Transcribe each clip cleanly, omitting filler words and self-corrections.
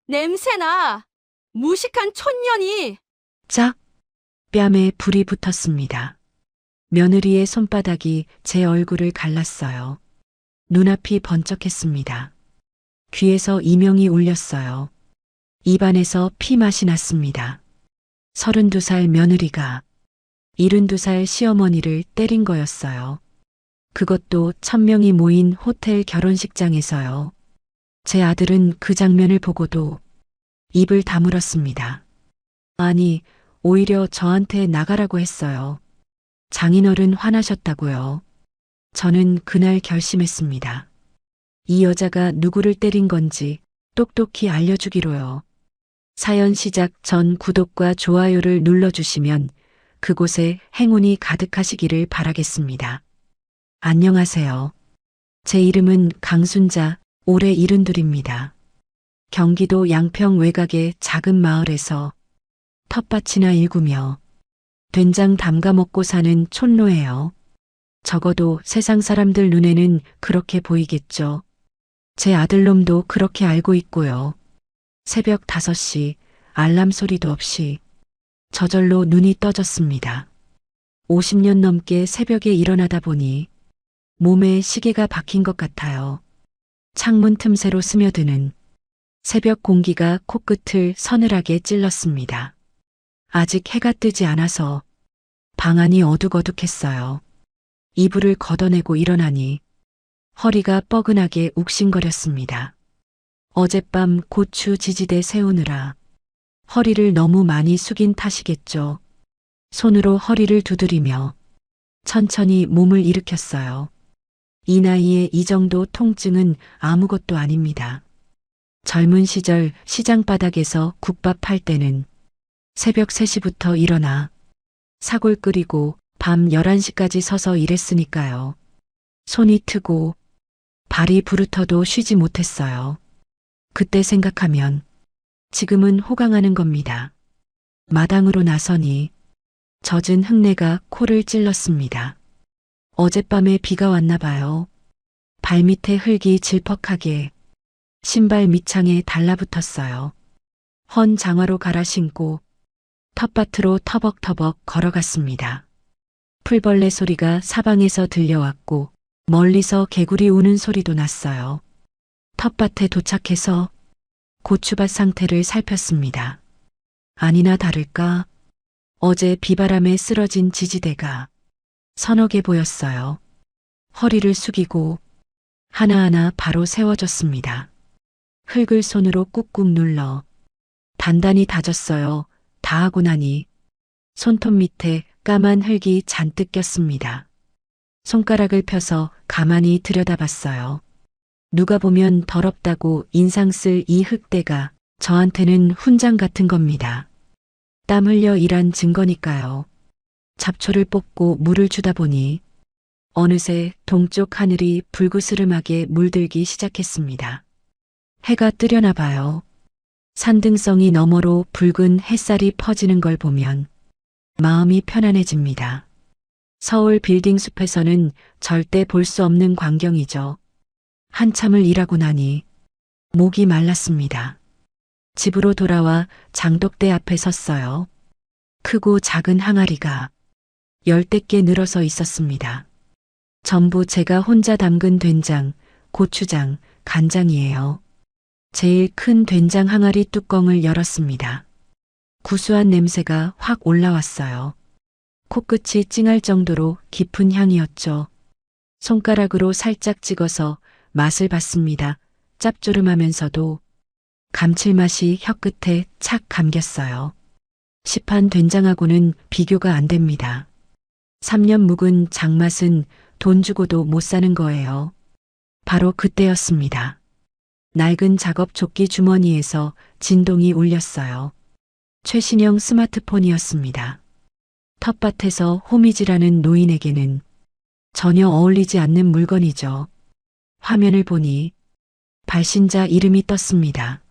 냄새나! 무식한 촌년이! 짝! 뺨에 불이 붙었습니다. 며느리의 손바닥이 제 얼굴을 갈랐어요. 눈앞이 번쩍했습니다. 귀에서 이명이 울렸어요. 입안에서 피맛이 났습니다. 32살 며느리가 72살 시어머니를 때린 거였어요. 그것도 1000명이 모인 호텔 결혼식장에서요. 제 아들은 그 장면을 보고도 입을 다물었습니다. 아니, 오히려 저한테 나가라고 했어요. 장인어른 화나셨다고요. 저는 그날 결심했습니다. 이 여자가 누구를 때린 건지 똑똑히 알려주기로요. 사연 시작 전 구독과 좋아요를 눌러주시면 그곳에 행운이 가득하시기를 바라겠습니다. 안녕하세요. 제 이름은 강순자, 올해 72입니다. 경기도 양평 외곽의 작은 마을에서 텃밭이나 일구며 된장 담가 먹고 사는 촌노예요. 적어도 세상 사람들 눈에는 그렇게 보이겠죠. 제 아들놈도 그렇게 알고 있고요. 새벽 5시 알람 소리도 없이 저절로 눈이 떠졌습니다. 50년 넘게 새벽에 일어나다 보니 몸에 시계가 박힌 것 같아요. 창문 틈새로 스며드는 새벽 공기가 코끝을 서늘하게 찔렀습니다. 아직 해가 뜨지 않아서 방 안이 어둑어둑했어요. 이불을 걷어내고 일어나니 허리가 뻐근하게 욱신거렸습니다. 어젯밤 고추 지지대 세우느라 허리를 너무 많이 숙인 탓이겠죠. 손으로 허리를 두드리며 천천히 몸을 일으켰어요. 이 나이에 이 정도 통증은 아무것도 아닙니다. 젊은 시절 시장 바닥에서 국밥 팔 때는 새벽 3시부터 일어나 사골 끓이고 밤 11시까지 서서 일했으니까요. 손이 트고 발이 부르터도 쉬지 못했어요. 그때 생각하면 지금은 호강하는 겁니다. 마당으로 나서니 젖은 흙내가 코를 찔렀습니다. 어젯밤에 비가 왔나 봐요. 발밑에 흙이 질퍽하게 신발 밑창에 달라붙었어요. 헌 장화로 갈아 신고 텃밭으로 터벅터벅 걸어갔습니다. 풀벌레 소리가 사방에서 들려왔고 멀리서 개구리 우는 소리도 났어요. 텃밭에 도착해서 고추밭 상태를 살폈습니다. 아니나 다를까 어제 비바람에 쓰러진 지지대가 서너 개 보였어요. 허리를 숙이고 하나하나 바로 세워졌습니다. 흙을 손으로 꾹꾹 눌러 단단히 다졌어요. 다 하고 나니 손톱 밑에 까만 흙이 잔뜩 꼈습니다. 손가락을 펴서 가만히 들여다봤어요. 누가 보면 더럽다고 인상 쓸 이 흙대가 저한테는 훈장 같은 겁니다. 땀 흘려 일한 증거니까요. 잡초를 뽑고 물을 주다 보니 어느새 동쪽 하늘이 불그스름하게 물들기 시작했습니다. 해가 뜨려나 봐요. 산등성이 너머로 붉은 햇살이 퍼지는 걸 보면 마음이 편안해집니다. 서울 빌딩 숲에서는 절대 볼 수 없는 광경이죠. 한참을 일하고 나니 목이 말랐습니다. 집으로 돌아와 장독대 앞에 섰어요. 크고 작은 항아리가 10대 개 늘어서 있었습니다. 전부 제가 혼자 담근 된장, 고추장, 간장이에요. 제일 큰 된장 항아리 뚜껑을 열었습니다. 구수한 냄새가 확 올라왔어요. 코끝이 찡할 정도로 깊은 향이었죠. 손가락으로 살짝 찍어서 맛을 봤습니다. 짭조름하면서도 감칠맛이 혀끝에 착 감겼어요. 시판 된장하고는 비교가 안 됩니다. 3년 묵은 장맛은 돈 주고도 못 사는 거예요. 바로 그때였습니다. 낡은 작업 조끼 주머니에서 진동이 울렸어요. 최신형 스마트폰이었습니다. 텃밭에서 호미질하는 노인에게는 전혀 어울리지 않는 물건이죠. 화면을 보니 발신자 이름이 떴습니다.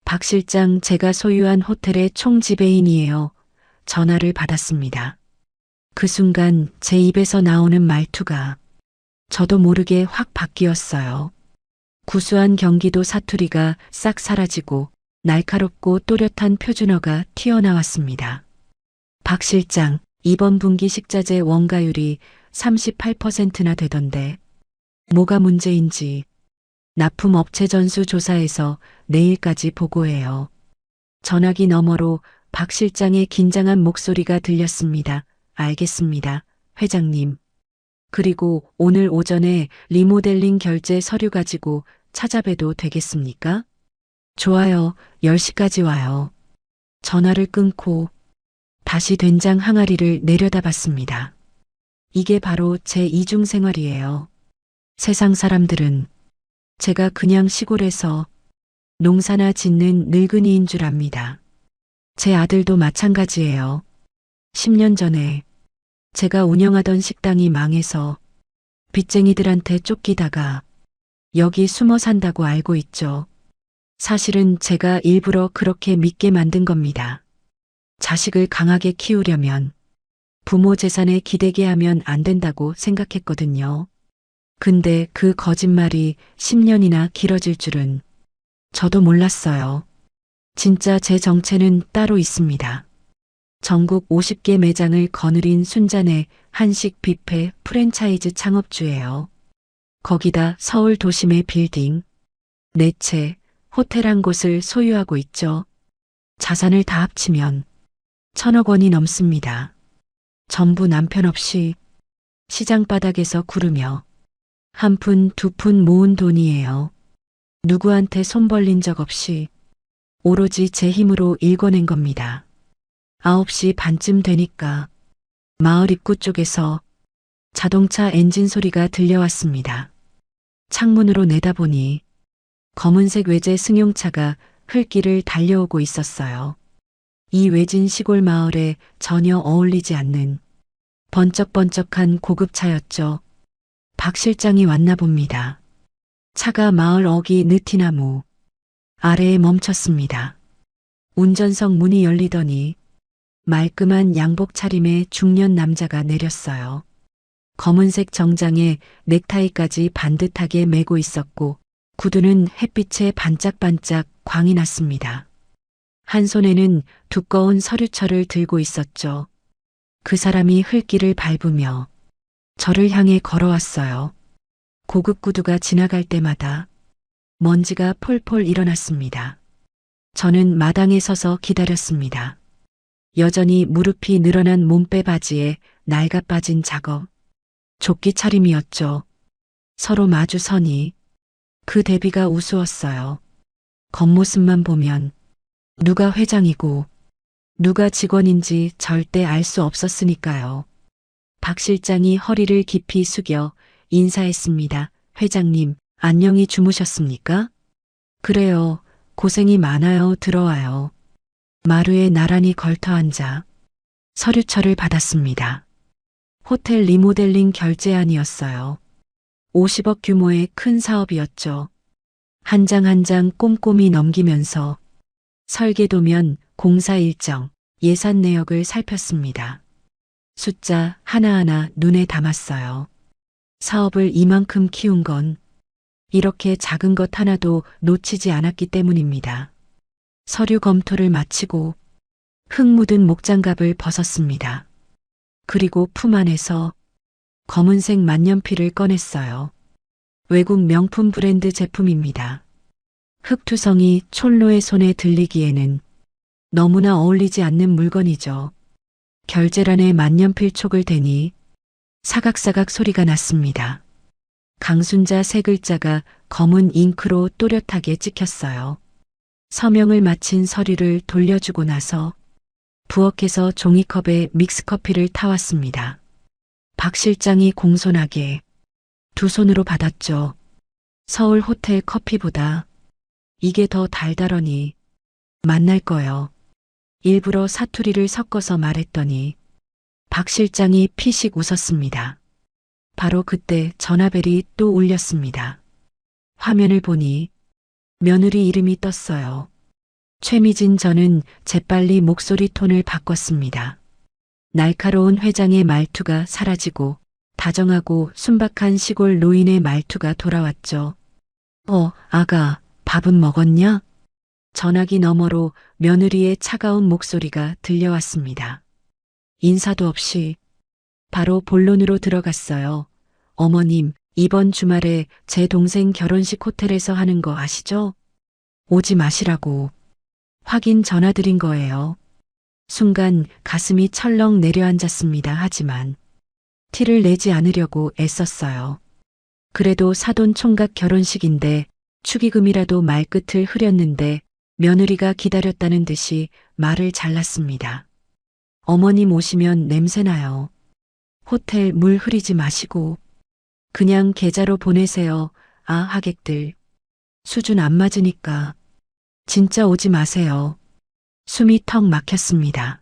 박 실장, 제가 소유한 호텔의 총지배인이에요. 전화를 받았습니다. 그 순간 제 입에서 나오는 말투가 저도 모르게 확 바뀌었어요. 구수한 경기도 사투리가 싹 사라지고 날카롭고 또렷한 표준어가 튀어나왔습니다. 박 실장, 이번 분기 식자재 원가율이 38%나 되던데 뭐가 문제인지 납품업체 전수 조사에서 내일까지 보고해요. 전화기 너머로 박 실장의 긴장한 목소리가 들렸습니다. 알겠습니다, 회장님. 그리고 오늘 오전에 리모델링 결제 서류 가지고 찾아뵈도 되겠습니까? 좋아요, 10시까지 와요. 전화를 끊고 다시 된장 항아리를 내려다봤습니다. 이게 바로 제 이중 생활이에요. 세상 사람들은 제가 그냥 시골에서 농사나 짓는 늙은이인 줄 압니다. 제 아들도 마찬가지예요. 10년 전에 제가 운영하던 식당이 망해서 빚쟁이들한테 쫓기다가 여기 숨어 산다고 알고 있죠. 사실은 제가 일부러 그렇게 믿게 만든 겁니다. 자식을 강하게 키우려면 부모 재산에 기대게 하면 안 된다고 생각했거든요. 근데 그 거짓말이 10년이나 길어질 줄은 저도 몰랐어요. 진짜 제 정체는 따로 있습니다. 전국 50개 매장을 거느린 순잔의 한식 뷔페 프랜차이즈 창업주예요. 거기다 서울 도심의 빌딩, 4채, 호텔 한 곳을 소유하고 있죠. 자산을 다 합치면 1,000억 원이 넘습니다. 전부 남편 없이 시장 바닥에서 구르며 한 푼, 두 푼 모은 돈이에요. 누구한테 손 벌린 적 없이 오로지 제 힘으로 일궈낸 겁니다. 9시 반쯤 되니까 마을 입구 쪽에서 자동차 엔진 소리가 들려왔습니다. 창문으로 내다보니 검은색 외제 승용차가 흘길을 달려오고 있었어요. 이 외진 시골 마을에 전혀 어울리지 않는 번쩍번쩍한 고급차였죠. 박 실장이 왔나 봅니다. 차가 마을 어귀 느티나무 아래에 멈췄습니다. 운전석 문이 열리더니 말끔한 양복 차림의 중년 남자가 내렸어요. 검은색 정장에 넥타이까지 반듯하게 매고 있었고 구두는 햇빛에 반짝반짝 광이 났습니다. 한 손에는 두꺼운 서류철을 들고 있었죠. 그 사람이 흘길을 밟으며 저를 향해 걸어왔어요. 고급 구두가 지나갈 때마다 먼지가 폴폴 일어났습니다. 저는 마당에 서서 기다렸습니다. 여전히 무릎이 늘어난 몸빼 바지에 낡아 빠진 작업. 조끼 차림이었죠. 서로 마주 서니 그 대비가 우스웠어요. 겉모습만 보면 누가 회장이고 누가 직원인지 절대 알 수 없었으니까요. 박 실장이 허리를 깊이 숙여 인사했습니다. 회장님, 안녕히 주무셨습니까? 그래요. 고생이 많아요. 들어와요. 마루에 나란히 걸터앉아 서류철을 받았습니다. 호텔 리모델링 결제안이었어요. 50억 규모의 큰 사업이었죠. 한 장 한 장 꼼꼼히 넘기면서 설계도면, 공사 일정, 예산 내역을 살폈습니다. 숫자 하나하나 눈에 담았어요. 사업을 이만큼 키운 건 이렇게 작은 것 하나도 놓치지 않았기 때문입니다. 서류 검토를 마치고 흙 묻은 목장갑을 벗었습니다. 그리고 품 안에서 검은색 만년필을 꺼냈어요. 외국 명품 브랜드 제품입니다. 흙투성이 촐로의 손에 들리기에는 너무나 어울리지 않는 물건이죠. 결제란에 만년필 촉을 대니 사각사각 소리가 났습니다. 강순자 세 글자가 검은 잉크로 또렷하게 찍혔어요. 서명을 마친 서류를 돌려주고 나서 부엌에서 종이컵에 믹스커피를 타왔습니다. 박 실장이 공손하게 두 손으로 받았죠. 서울 호텔 커피보다 이게 더 달달하니 만날 거요. 일부러 사투리를 섞어서 말했더니 박 실장이 피식 웃었습니다. 바로 그때 전화벨이 또 울렸습니다. 화면을 보니 며느리 이름이 떴어요. 최미진. 저는 재빨리 목소리 톤을 바꿨습니다. 날카로운 회장의 말투가 사라지고 다정하고 순박한 시골 노인의 말투가 돌아왔죠. 아가, 밥은 먹었냐? 전화기 너머로 며느리의 차가운 목소리가 들려왔습니다. 인사도 없이 바로 본론으로 들어갔어요. 어머님, 이번 주말에 제 동생 결혼식 호텔에서 하는 거 아시죠? 오지 마시라고. 확인 전화 드린 거예요. 순간 가슴이 철렁 내려앉았습니다. 하지만 티를 내지 않으려고 애썼어요. 그래도 사돈 총각 결혼식인데 축의금이라도 말끝을 흐렸는데 며느리가 기다렸다는 듯이 말을 잘랐습니다. 어머님 오시면 냄새나요. 호텔 물 흐리지 마시고 그냥 계좌로 보내세요. 아, 하객들. 수준 안 맞으니까 진짜 오지 마세요. 숨이 턱 막혔습니다.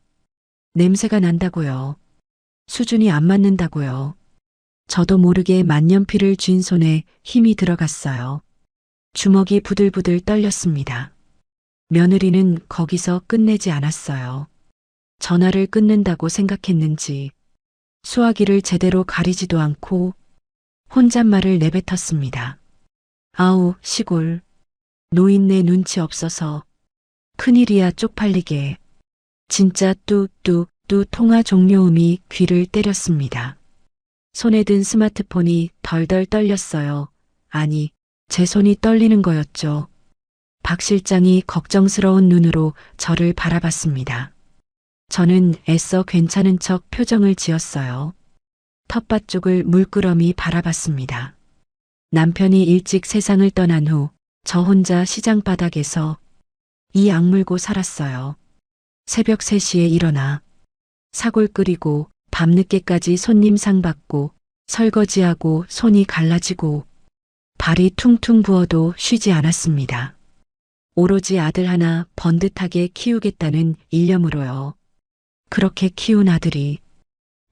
냄새가 난다고요. 수준이 안 맞는다고요. 저도 모르게 만년필을 쥔 손에 힘이 들어갔어요. 주먹이 부들부들 떨렸습니다. 며느리는 거기서 끝내지 않았어요. 전화를 끊는다고 생각했는지 수화기를 제대로 가리지도 않고 혼잣말을 내뱉었습니다. 아우, 시골. 노인네 눈치 없어서 큰일이야 쪽팔리게. 진짜 뚜뚜뚜 통화 종료음이 귀를 때렸습니다. 손에 든 스마트폰이 덜덜 떨렸어요. 아니, 제 손이 떨리는 거였죠. 박 실장이 걱정스러운 눈으로 저를 바라봤습니다. 저는 애써 괜찮은 척 표정을 지었어요. 텃밭 쪽을 물끄러미 바라봤습니다. 남편이 일찍 세상을 떠난 후 저 혼자 시장 바닥에서 이 악물고 살았어요. 새벽 3시에 일어나 사골 끓이고 밤늦게까지 손님 상 받고 설거지하고 손이 갈라지고 발이 퉁퉁 부어도 쉬지 않았습니다. 오로지 아들 하나 번듯하게 키우겠다는 일념으로요. 그렇게 키운 아들이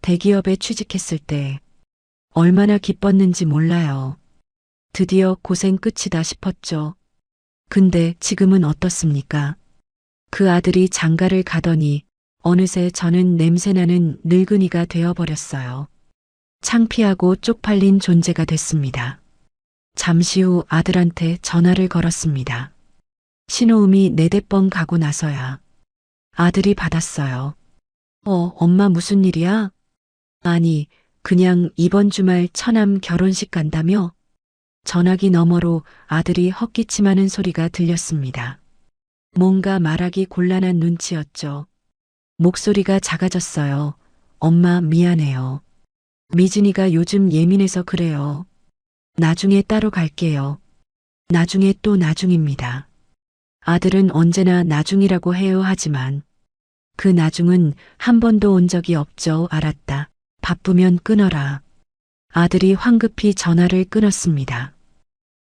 대기업에 취직했을 때 얼마나 기뻤는지 몰라요. 드디어 고생 끝이다 싶었죠. 근데 지금은 어떻습니까? 그 아들이 장가를 가더니 어느새 저는 냄새나는 늙은이가 되어버렸어요. 창피하고 쪽팔린 존재가 됐습니다. 잠시 후 아들한테 전화를 걸었습니다. 신호음이 4-5번 가고 나서야 아들이 받았어요. 엄마 무슨 일이야? 아니, 그냥 이번 주말 처남 결혼식 간다며? 전화기 너머로 아들이 헛기침하는 소리가 들렸습니다. 뭔가 말하기 곤란한 눈치였죠. 목소리가 작아졌어요. 엄마 미안해요. 미진이가 요즘 예민해서 그래요. 나중에 따로 갈게요. 나중에 또 나중입니다. 아들은 언제나 나중이라고 해요 하지만 그 나중은 한 번도 온 적이 없죠. 알았다. 바쁘면 끊어라. 아들이 황급히 전화를 끊었습니다.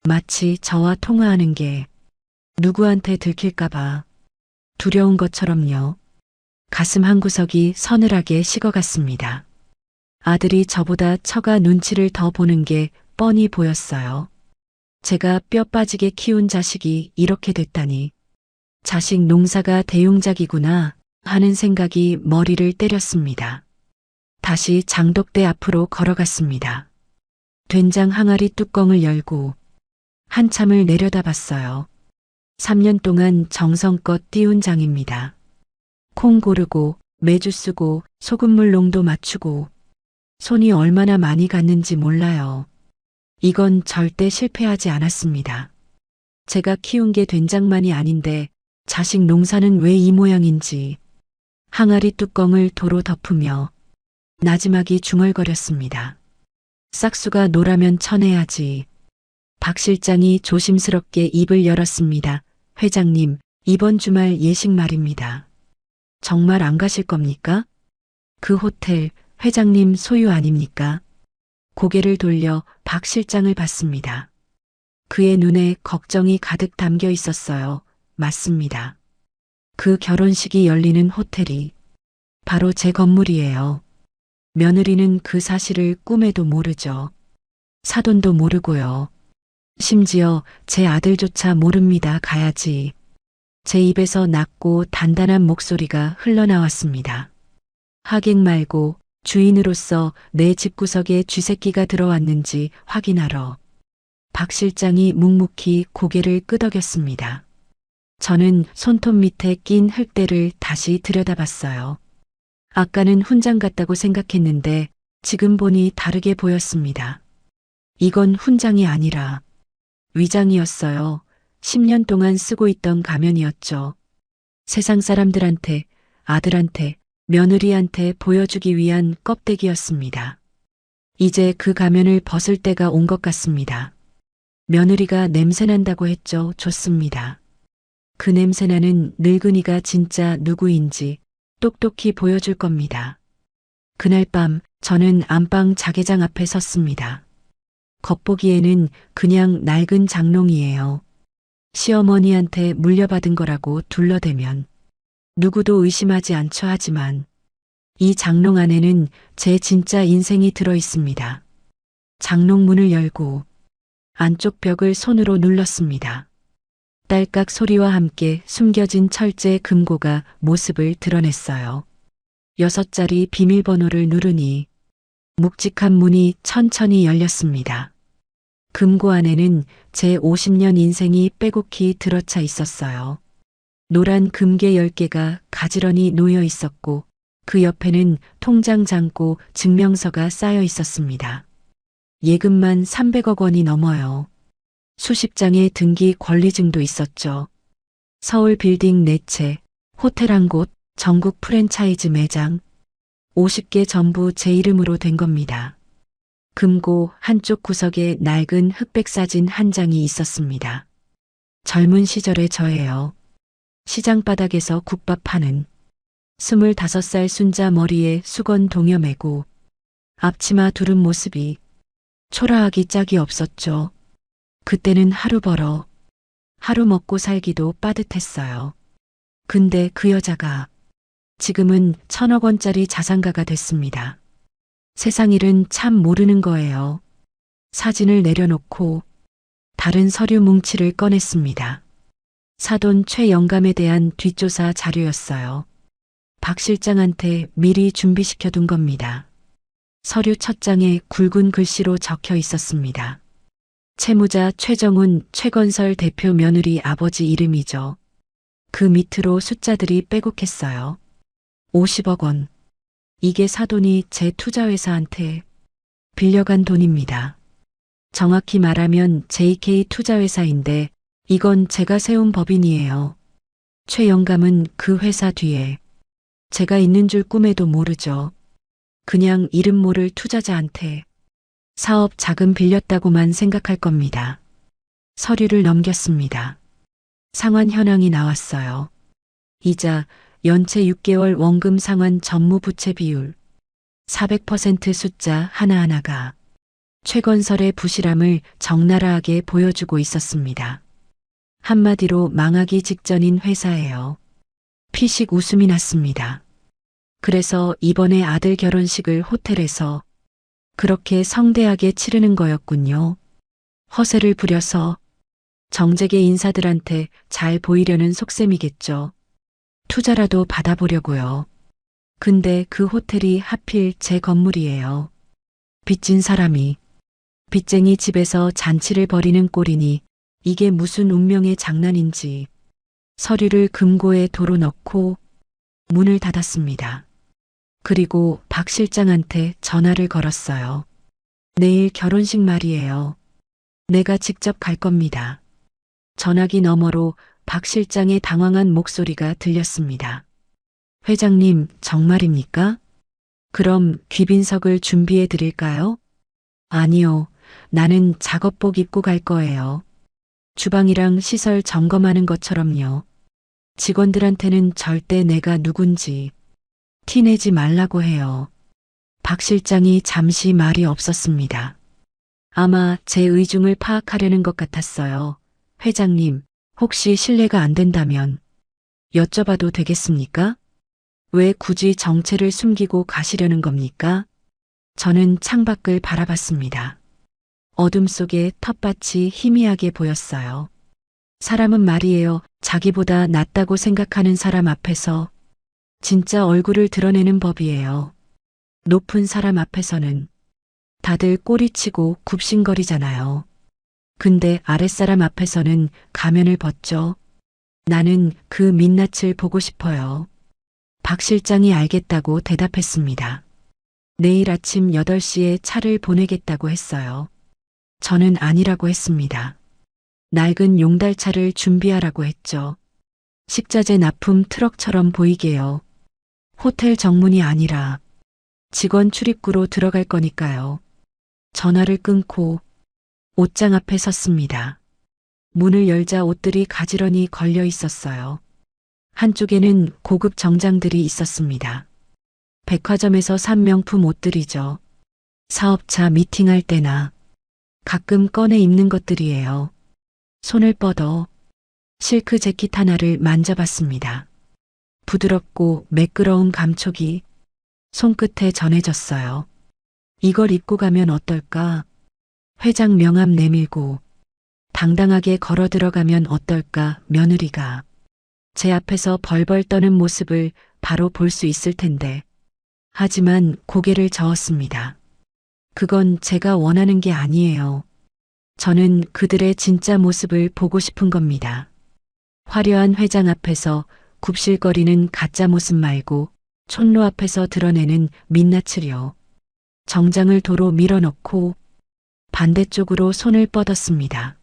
마치 저와 통화하는 게 누구한테 들킬까봐 두려운 것처럼요. 가슴 한구석이 서늘하게 식어갔습니다. 아들이 저보다 처가 눈치를 더 보는 게 뻔히 보였어요. 제가 뼈 빠지게 키운 자식이 이렇게 됐다니. 자식 농사가 대용작이구나 하는 생각이 머리를 때렸습니다. 다시 장독대 앞으로 걸어갔습니다. 된장 항아리 뚜껑을 열고 한참을 내려다봤어요. 3년 동안 정성껏 띄운 장입니다. 콩 고르고 매주 쓰고 소금물 농도 맞추고 손이 얼마나 많이 갔는지 몰라요. 이건 절대 실패하지 않았습니다. 제가 키운 게 된장만이 아닌데 자식 농사는 왜 이 모양인지 항아리 뚜껑을 도로 덮으며 나지막이 중얼거렸습니다. 싹수가 노라면 쳐내야지. 박 실장이 조심스럽게 입을 열었습니다. 회장님, 이번 주말 예식 말입니다. 정말 안 가실 겁니까? 그 호텔 회장님 소유 아닙니까? 고개를 돌려 박 실장을 봤습니다. 그의 눈에 걱정이 가득 담겨 있었어요. 맞습니다. 그 결혼식이 열리는 호텔이 바로 제 건물이에요. 며느리는 그 사실을 꿈에도 모르죠. 사돈도 모르고요. 심지어 제 아들조차 모릅니다. 가야지. 제 입에서 낮고 단단한 목소리가 흘러나왔습니다. 하객 말고 주인으로서 내 집구석에 쥐새끼가 들어왔는지 확인하러. 박 실장이 묵묵히 고개를 끄덕였습니다. 저는 손톱 밑에 낀 흙대를 다시 들여다봤어요. 아까는 훈장 같다고 생각했는데 지금 보니 다르게 보였습니다. 이건 훈장이 아니라 위장이었어요. 10년 동안 쓰고 있던 가면이었죠. 세상 사람들한테, 아들한테, 며느리한테 보여주기 위한 껍데기였습니다. 이제 그 가면을 벗을 때가 온 것 같습니다. 며느리가 냄새난다고 했죠. 좋습니다. 그 냄새나는 늙은이가 진짜 누구인지 똑똑히 보여줄 겁니다. 그날 밤 저는 안방 자개장 앞에 섰습니다. 겉보기에는 그냥 낡은 장롱이에요. 시어머니한테 물려받은 거라고 둘러대면 누구도 의심하지 않죠. 하지만 이 장롱 안에는 제 진짜 인생이 들어 있습니다. 장롱 문을 열고 안쪽 벽을 손으로 눌렀습니다. 딸깍 소리와 함께 숨겨진 철제 금고가 모습을 드러냈어요. 6자리 비밀번호를 누르니 묵직한 문이 천천히 열렸습니다. 금고 안에는 제 50년 인생이 빼곡히 들어차 있었어요. 노란 금괴 10개가 가지런히 놓여 있었고 그 옆에는 통장 잔고 증명서가 쌓여 있었습니다. 예금만 300억 원이 넘어요. 수십 장의 등기 권리증도 있었죠. 서울 빌딩 4채, 호텔 1곳, 전국 프랜차이즈 매장, 50개 전부 제 이름으로 된 겁니다. 금고 한쪽 구석에 낡은 흑백 사진 한 장이 있었습니다. 젊은 시절의 저예요. 시장 바닥에서 국밥 파는 25살 순자 머리에 수건 동여 매고 앞치마 두른 모습이 초라하기 짝이 없었죠. 그때는 하루 벌어 하루 먹고 살기도 빠듯했어요. 근데 그 여자가 지금은 1000억 원짜리 자산가가 됐습니다. 세상 일은 참 모르는 거예요. 사진을 내려놓고 다른 서류 뭉치를 꺼냈습니다. 사돈 최 영감에 대한 뒷조사 자료였어요. 박 실장한테 미리 준비시켜 둔 겁니다. 서류 첫 장에 굵은 글씨로 적혀 있었습니다. 채무자 최정훈 최건설 대표 며느리 아버지 이름이죠. 그 밑으로 숫자들이 빼곡했어요. 50억 원. 이게 사돈이 제 투자회사한테 빌려간 돈입니다. 정확히 말하면 JK 투자회사인데 이건 제가 세운 법인이에요. 최 영감은 그 회사 뒤에 제가 있는 줄 꿈에도 모르죠. 그냥 이름 모를 투자자한테 사업 자금 빌렸다고만 생각할 겁니다. 서류를 넘겼습니다. 상환 현황이 나왔어요. 이자, 연체 6개월 원금 상환 전무 부채 비율 400% 숫자 하나하나가 최건설의 부실함을 적나라하게 보여주고 있었습니다. 한마디로 망하기 직전인 회사예요. 피식 웃음이 났습니다. 그래서 이번에 아들 결혼식을 호텔에서 그렇게 성대하게 치르는 거였군요. 허세를 부려서 정재계 인사들한테 잘 보이려는 속셈이겠죠. 투자라도 받아보려고요. 근데 그 호텔이 하필 제 건물이에요. 빚진 사람이 빚쟁이 집에서 잔치를 벌이는 꼴이니 이게 무슨 운명의 장난인지 서류를 금고에 도로 넣고 문을 닫았습니다. 그리고 박 실장한테 전화를 걸었어요. 내일 결혼식 말이에요. 내가 직접 갈 겁니다. 전화기 너머로 박 실장의 당황한 목소리가 들렸습니다. 회장님, 정말입니까? 그럼 귀빈석을 준비해 드릴까요? 아니요. 나는 작업복 입고 갈 거예요. 주방이랑 시설 점검하는 것처럼요. 직원들한테는 절대 내가 누군지 티내지 말라고 해요. 박 실장이 잠시 말이 없었습니다. 아마 제 의중을 파악하려는 것 같았어요. 회장님, 혹시 실례가 안 된다면 여쭤봐도 되겠습니까? 왜 굳이 정체를 숨기고 가시려는 겁니까? 저는 창밖을 바라봤습니다. 어둠 속에 텃밭이 희미하게 보였어요. 사람은 말이에요. 자기보다 낫다고 생각하는 사람 앞에서 진짜 얼굴을 드러내는 법이에요. 높은 사람 앞에서는 다들 꼬리치고 굽신거리잖아요. 근데 아랫사람 앞에서는 가면을 벗죠. 나는 그 민낯을 보고 싶어요. 박 실장이 알겠다고 대답했습니다. 내일 아침 8시에 차를 보내겠다고 했어요. 저는 아니라고 했습니다. 낡은 용달차를 준비하라고 했죠. 식자재 납품 트럭처럼 보이게요. 호텔 정문이 아니라 직원 출입구로 들어갈 거니까요. 전화를 끊고 옷장 앞에 섰습니다. 문을 열자 옷들이 가지런히 걸려 있었어요. 한쪽에는 고급 정장들이 있었습니다. 백화점에서 산 명품 옷들이죠. 사업차 미팅할 때나 가끔 꺼내 입는 것들이에요. 손을 뻗어 실크 재킷 하나를 만져봤습니다. 부드럽고 매끄러운 감촉이 손끝에 전해졌어요. 이걸 입고 가면 어떨까? 회장 명함 내밀고 당당하게 걸어 들어가면 어떨까? 며느리가 제 앞에서 벌벌 떠는 모습을 바로 볼 수 있을 텐데. 하지만 고개를 저었습니다. 그건 제가 원하는 게 아니에요. 저는 그들의 진짜 모습을 보고 싶은 겁니다. 화려한 회장 앞에서 굽실거리는 가짜 모습 말고 촌로 앞에서 드러내는 민낯을요. 정장을 도로 밀어넣고 반대쪽으로 손을 뻗었습니다.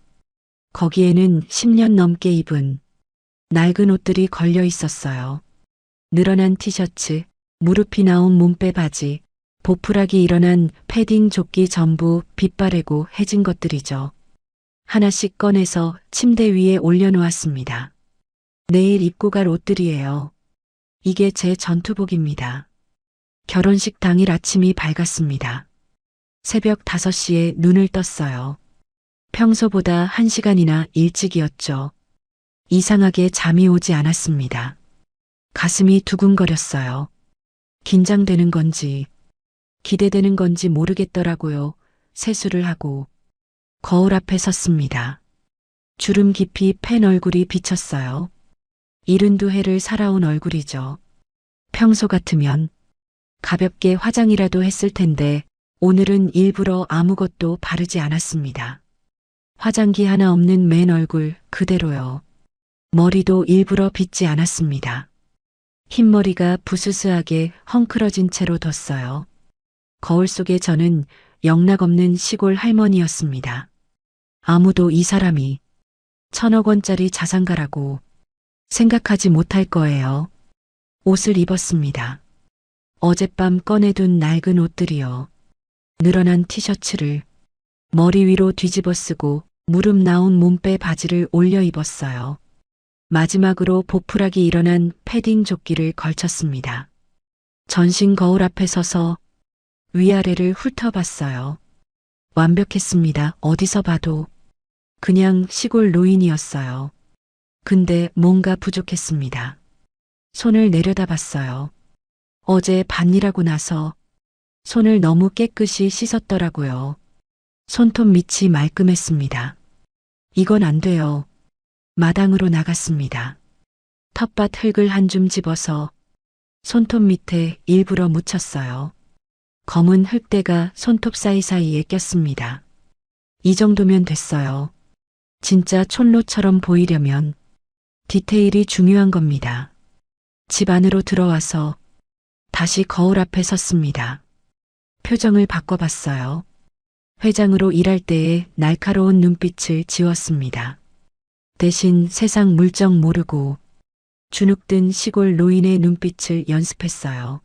거기에는 10년 넘게 입은 낡은 옷들이 걸려 있었어요. 늘어난 티셔츠, 무릎이 나온 몸빼 바지, 보풀하기 일어난 패딩 조끼 전부 빛바래고 해진 것들이죠. 하나씩 꺼내서 침대 위에 올려놓았습니다. 내일 입고 갈 옷들이에요. 이게 제 전투복입니다. 결혼식 당일 아침이 밝았습니다. 새벽 5시에 눈을 떴어요. 평소보다 1시간이나 일찍이었죠. 이상하게 잠이 오지 않았습니다. 가슴이 두근거렸어요. 긴장되는 건지 기대되는 건지 모르겠더라고요. 세수를 하고 거울 앞에 섰습니다. 주름 깊이 팬 얼굴이 비쳤어요. 72회를 살아온 얼굴이죠. 평소 같으면 가볍게 화장이라도 했을 텐데 오늘은 일부러 아무것도 바르지 않았습니다. 화장기 하나 없는 맨 얼굴 그대로요. 머리도 일부러 빗지 않았습니다. 흰머리가 부스스하게 헝클어진 채로 뒀어요. 거울 속에 저는 영락없는 시골 할머니였습니다. 아무도 이 사람이 1,000억 원짜리 자산가라고 생각하지 못할 거예요. 옷을 입었습니다. 어젯밤 꺼내둔 낡은 옷들이요. 늘어난 티셔츠를 머리 위로 뒤집어 쓰고 무릎 나온 몸빼 바지를 올려 입었어요. 마지막으로 보풀하기 일어난 패딩 조끼를 걸쳤습니다. 전신 거울 앞에 서서 위아래를 훑어봤어요. 완벽했습니다. 어디서 봐도 그냥 시골 노인이었어요. 근데 뭔가 부족했습니다. 손을 내려다봤어요. 어제 밭일하고 나서 손을 너무 깨끗이 씻었더라고요. 손톱 밑이 말끔했습니다. 이건 안 돼요. 마당으로 나갔습니다. 텃밭 흙을 한 줌 집어서 손톱 밑에 일부러 묻혔어요. 검은 흙대가 손톱 사이사이에 꼈습니다. 이 정도면 됐어요. 진짜 촌로처럼 보이려면 디테일이 중요한 겁니다. 집 안으로 들어와서 다시 거울 앞에 섰습니다. 표정을 바꿔봤어요. 회장으로 일할 때의 날카로운 눈빛을 지웠습니다. 대신 세상 물정 모르고 주눅든 시골 노인의 눈빛을 연습했어요.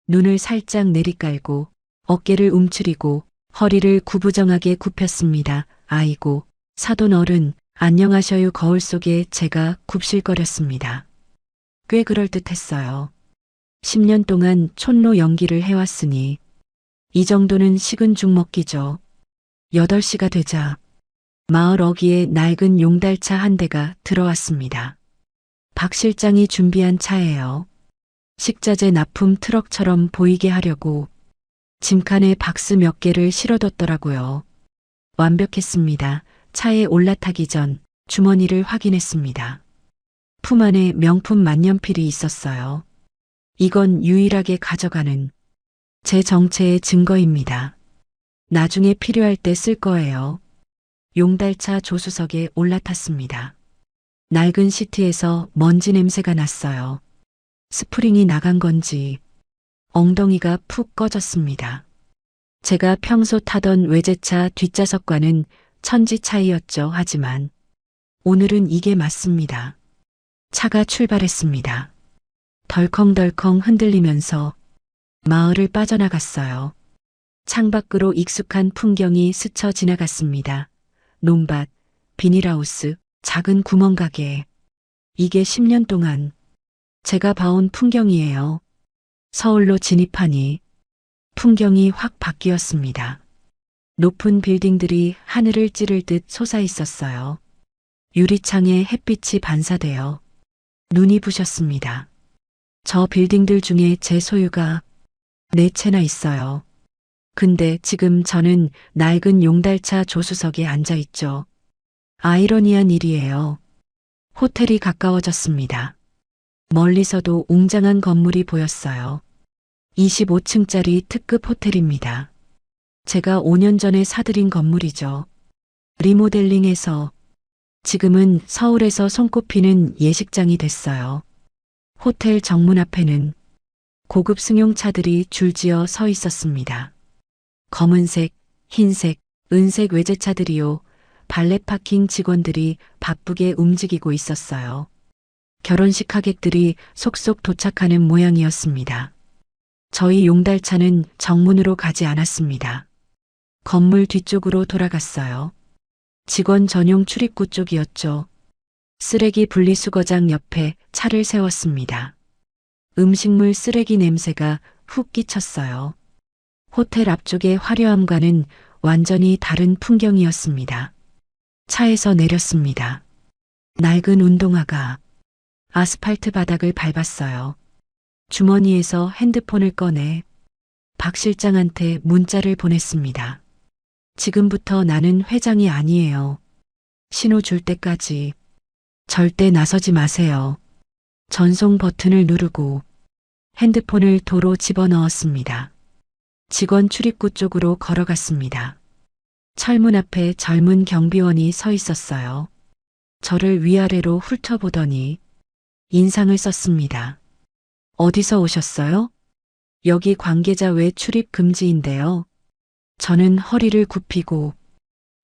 눈을 살짝 내리깔고 어깨를 움츠리고 허리를 구부정하게 굽혔습니다. 아이고, 사돈 어른, 안녕하셔요. 거울 속에 제가 굽실거렸습니다. 꽤 그럴듯했어요. 10년 동안 촌로 연기를 해왔으니 이 정도는 식은 죽 먹기죠. 8시가 되자 마을 어귀에 낡은 용달차 한 대가 들어왔습니다. 박 실장이 준비한 차예요. 식자재 납품 트럭처럼 보이게 하려고 짐칸에 박스 몇 개를 실어뒀더라고요. 완벽했습니다. 차에 올라타기 전 주머니를 확인했습니다. 품 안에 명품 만년필이 있었어요. 이건 유일하게 가져가는 제 정체의 증거입니다. 나중에 필요할 때 쓸 거예요. 용달차 조수석에 올라탔습니다. 낡은 시트에서 먼지 냄새가 났어요. 스프링이 나간 건지 엉덩이가 푹 꺼졌습니다. 제가 평소 타던 외제차 뒷좌석과는 천지 차이였죠. 하지만 오늘은 이게 맞습니다. 차가 출발했습니다. 덜컹덜컹 흔들리면서 마을을 빠져나갔어요. 창밖으로 익숙한 풍경이 스쳐 지나갔습니다. 논밭, 비닐하우스, 작은 구멍가게. 이게 10년 동안 제가 봐온 풍경이에요. 서울로 진입하니 풍경이 확 바뀌었습니다. 높은 빌딩들이 하늘을 찌를 듯 솟아 있었어요. 유리창에 햇빛이 반사되어 눈이 부셨습니다. 저 빌딩들 중에 제 소유가 4채나 있어요. 근데 지금 저는 낡은 용달차 조수석에 앉아 있죠. 아이러니한 일이에요. 호텔이 가까워졌습니다. 멀리서도 웅장한 건물이 보였어요. 25층짜리 특급 호텔입니다. 제가 5년 전에 사들인 건물이죠. 리모델링해서 지금은 서울에서 손꼽히는 예식장이 됐어요. 호텔 정문 앞에는 고급 승용차들이 줄지어 서 있었습니다. 검은색, 흰색, 은색 외제차들이요. 발렛 파킹 직원들이 바쁘게 움직이고 있었어요. 결혼식 하객들이 속속 도착하는 모양이었습니다. 저희 용달차는 정문으로 가지 않았습니다. 건물 뒤쪽으로 돌아갔어요. 직원 전용 출입구 쪽이었죠. 쓰레기 분리수거장 옆에 차를 세웠습니다. 음식물 쓰레기 냄새가 훅 끼쳤어요. 호텔 앞쪽의 화려함과는 완전히 다른 풍경이었습니다. 차에서 내렸습니다. 낡은 운동화가 아스팔트 바닥을 밟았어요. 주머니에서 핸드폰을 꺼내 박 실장한테 문자를 보냈습니다. 지금부터 나는 회장이 아니에요. 신호 줄 때까지 절대 나서지 마세요. 전송 버튼을 누르고 핸드폰을 도로 집어넣었습니다. 직원 출입구 쪽으로 걸어갔습니다. 철문 앞에 젊은 경비원이 서 있었어요. 저를 위아래로 훑어보더니 인상을 썼습니다. 어디서 오셨어요? 여기 관계자 외 출입 금지인데요. 저는 허리를 굽히고